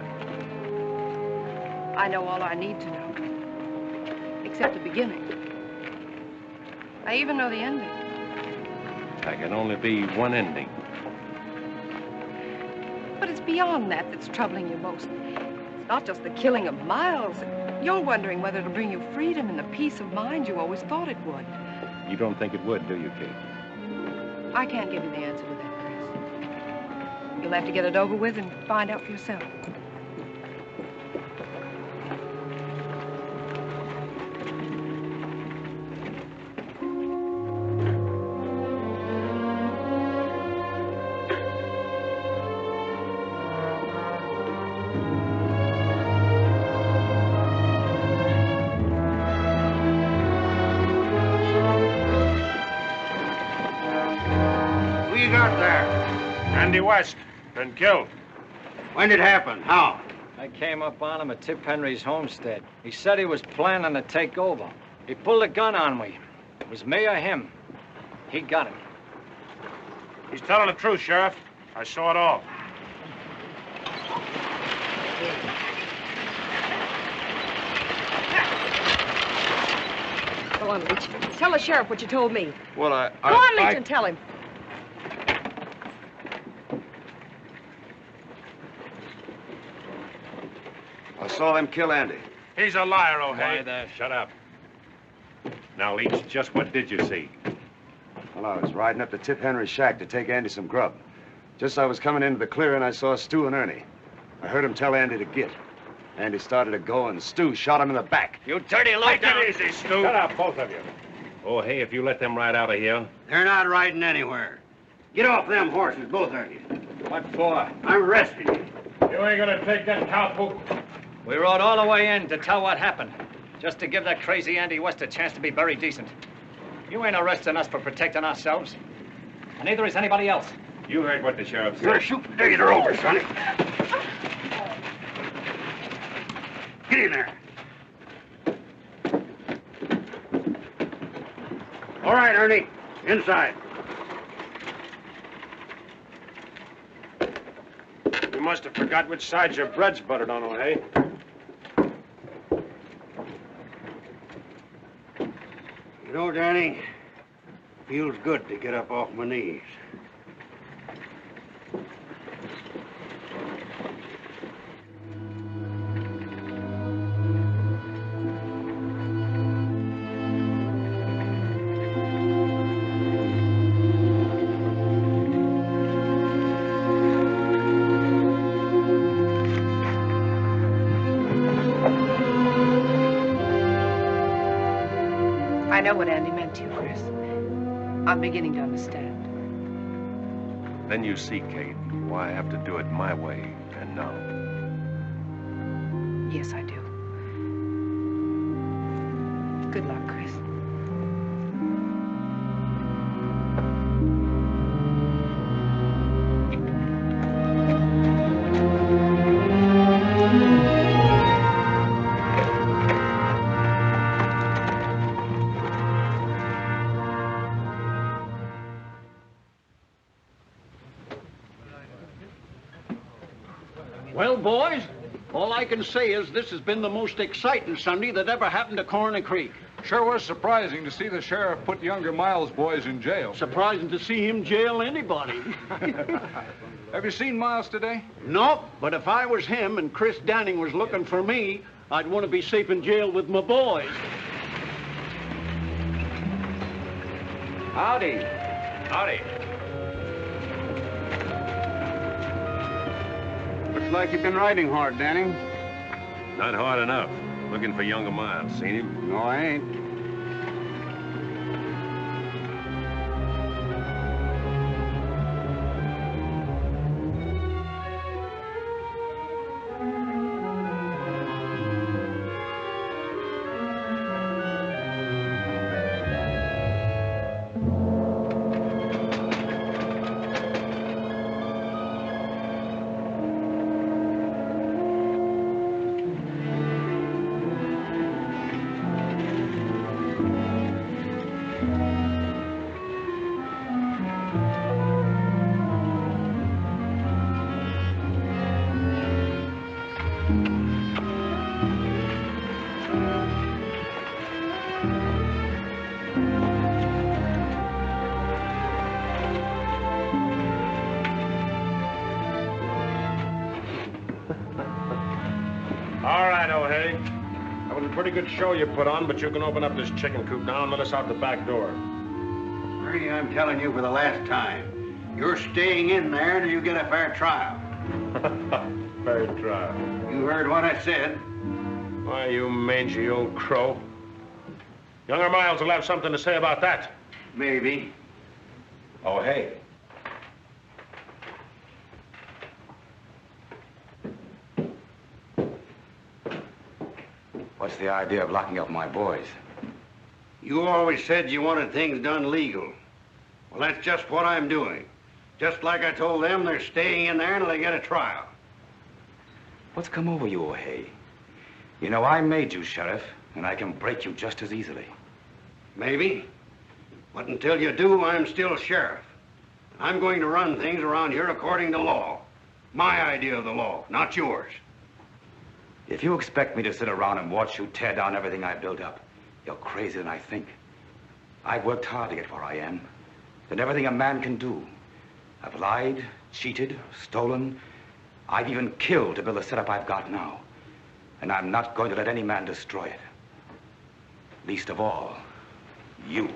I know all I need to know. Except the beginning. I even know the ending. There can only be one ending. But it's beyond that that's troubling you most. It's not just the killing of Miles. You're wondering whether it'll bring you freedom and the peace of mind you always thought it would. You don't think it would, do you, Kate? I can't give you the answer to that, Chris. You'll have to get it over with and find out for yourself. Andy West, been killed. When did it happen? How? I came up on him at Tip Henry's homestead. He said he was planning to take over. He pulled a gun on me. It was me or him. He got him. He's telling the truth, Sheriff. I saw it all. Go on, Leach. Tell the sheriff what you told me. Well, Go on, Leach, and tell him. I saw them kill Andy. He's a liar, O'Hay. Why there? Shut up. Now, Leach, just what did you see? Well, I was riding up to Tip Henry's shack to take Andy some grub. Just as I was coming into the clearing, I saw Stu and Ernie. I heard him tell Andy to get. Andy started to go, and Stu shot him in the back. You dirty low Take it easy, Stu. Shut up, both of you. Oh, hey, if you let them ride out of here. They're not riding anywhere. Get off them horses, both of you. What for? I'm arresting you. You ain't gonna take that cowpoke. We rode all the way in to tell what happened, just to give that crazy Andy West a chance to be very decent. You ain't arresting us for protecting ourselves, and neither is anybody else. You heard what the sheriff said. You're shooting Dater over, Sonny. Get in there. All right, Ernie. Inside. You must have forgot which side your bread's buttered on, O'Hay. You know, Danny, feels good to get up off my knees. I know what Andy meant to you, Chris. I'm beginning to understand. Then you see, Kate, why I have to do it my way and now. Yes, I do. Good luck, Chris. Well, boys, all I can say is this has been the most exciting Sunday that ever happened to Coroner Creek. Sure was surprising to see the sheriff put younger Miles boys in jail. Surprising to see him jail anybody. Have you seen Miles today? Nope, but if I was him and Chris Danning was looking for me, I'd want to be safe in jail with my boys. Howdy. Howdy. like you've been riding hard, Danny. Not hard enough. Looking for younger Miles. Seen him? No, I ain't. All right, O'Hay. That was a pretty good show you put on, but you can open up this chicken coop now and let us out the back door. Marty, I'm telling you for the last time. You're staying in there until you get a fair trial. Fair trial. You heard what I said. Why, you mangy old crow. Younger Miles will have something to say about that. Maybe. O'Hay. What's the idea of locking up my boys? You always said you wanted things done legal. Well, that's just what I'm doing. Just like I told them, they're staying in there until they get a trial. What's come over you, O'Hay? You know, I made you sheriff, and I can break you just as easily. Maybe. But until you do, I'm still sheriff. I'm going to run things around here according to law. My idea of the law, not yours. If you expect me to sit around and watch you tear down everything I built up, you're crazier than I think. I've worked hard to get where I am. Done everything a man can do. I've lied, cheated, stolen. I've even killed to build the setup I've got now. And I'm not going to let any man destroy it. Least of all, you.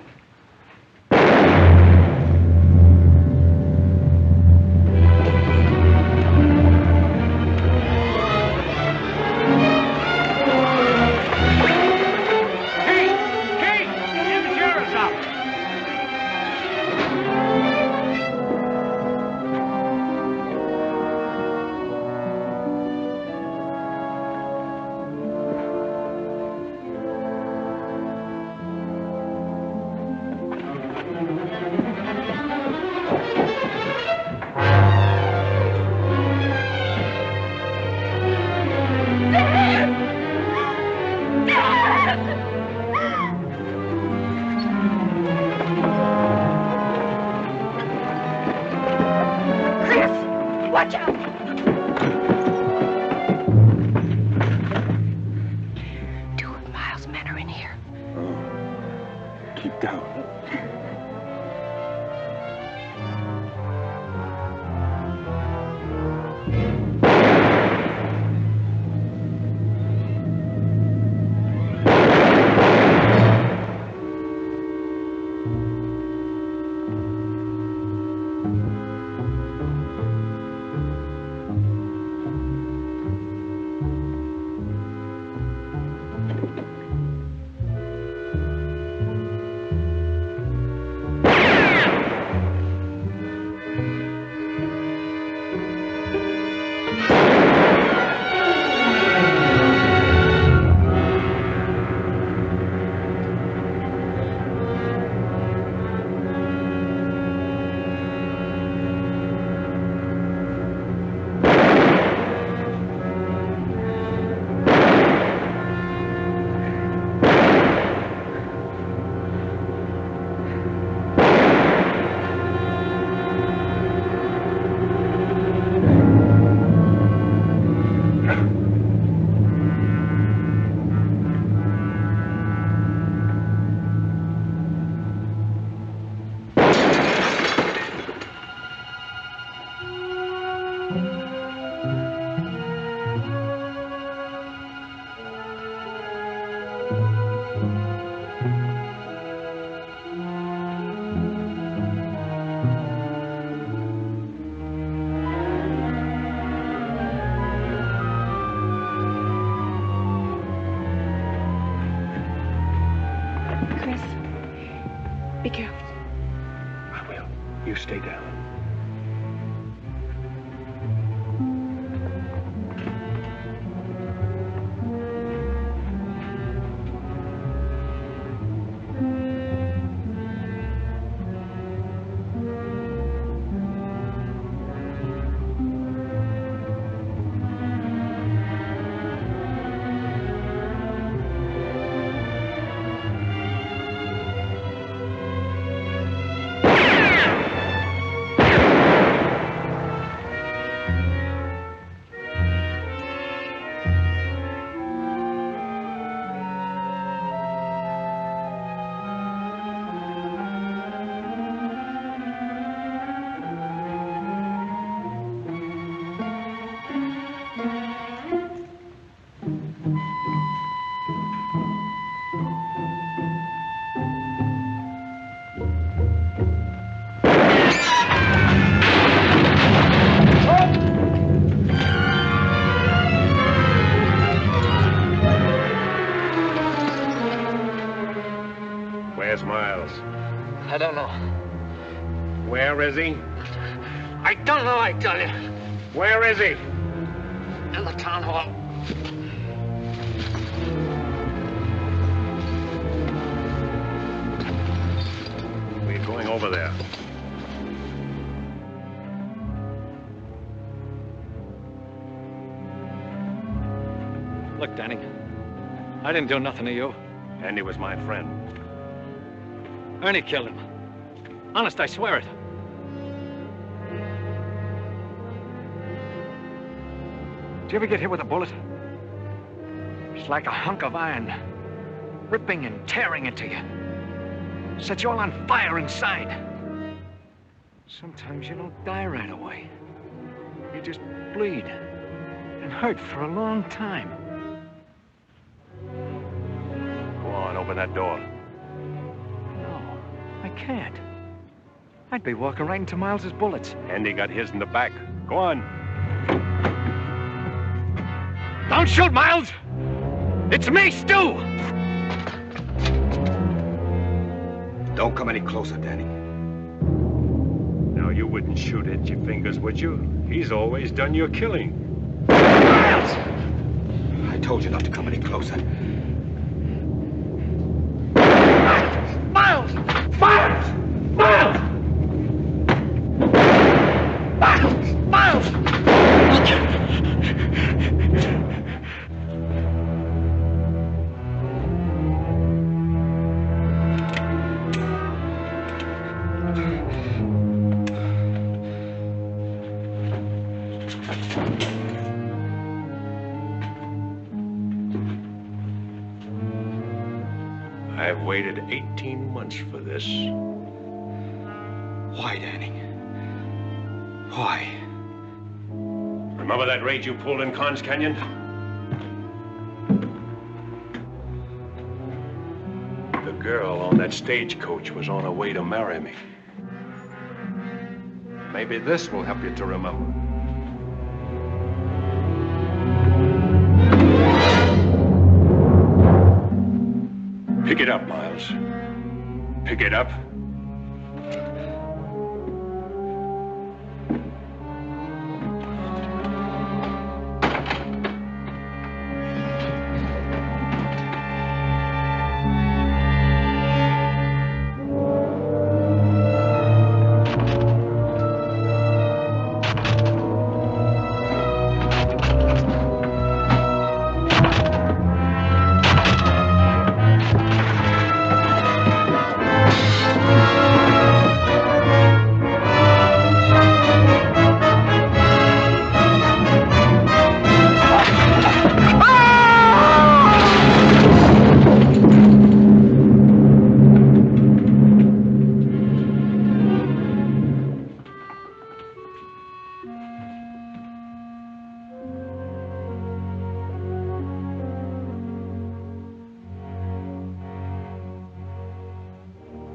Watch out! Two of Miles' men are in here. Oh, keep down. I don't know. Where is he? I don't know, I tell you. Where is he? In the town hall. We're going over there. Look, Danny, I didn't do nothing to you. Andy was my friend. Ernie killed him. Honest, I swear it. Did you ever get hit with a bullet? It's like a hunk of iron, ripping and tearing into you. Sets you all on fire inside. Sometimes you don't die right away. You just bleed and hurt for a long time. Go on, open that door. No, I can't. I'd be walking right into Miles's bullets. Andy got his in the back. Go on. Don't shoot, Miles! It's me, Stu! Don't come any closer, Danny. Now, you wouldn't shoot at your fingers, would you? He's always done your killing. Miles! I told you not to come any closer. Miles! Miles! Miles! Miles! Miles! I've waited 18 months for this. Why, Danny? Why? Remember that raid you pulled in Con's Canyon? The girl on that stagecoach was on her way to marry me. Maybe this will help you to remember. Pick it up, Miles. Pick it up.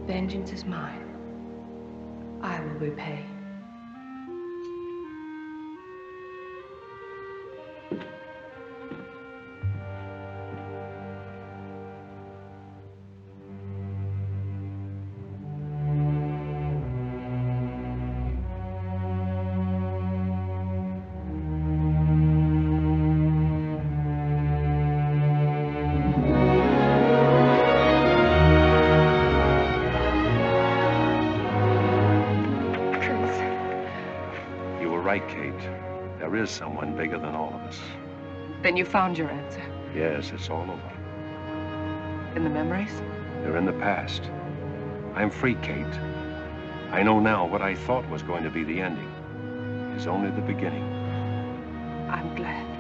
Vengeance is mine. I will repay. Right, Kate. There is someone bigger than all of us. Then you found your answer. Yes, it's all over. In the memories? They're in the past. I'm free, Kate. I know now what I thought was going to be the ending is only the beginning. I'm glad.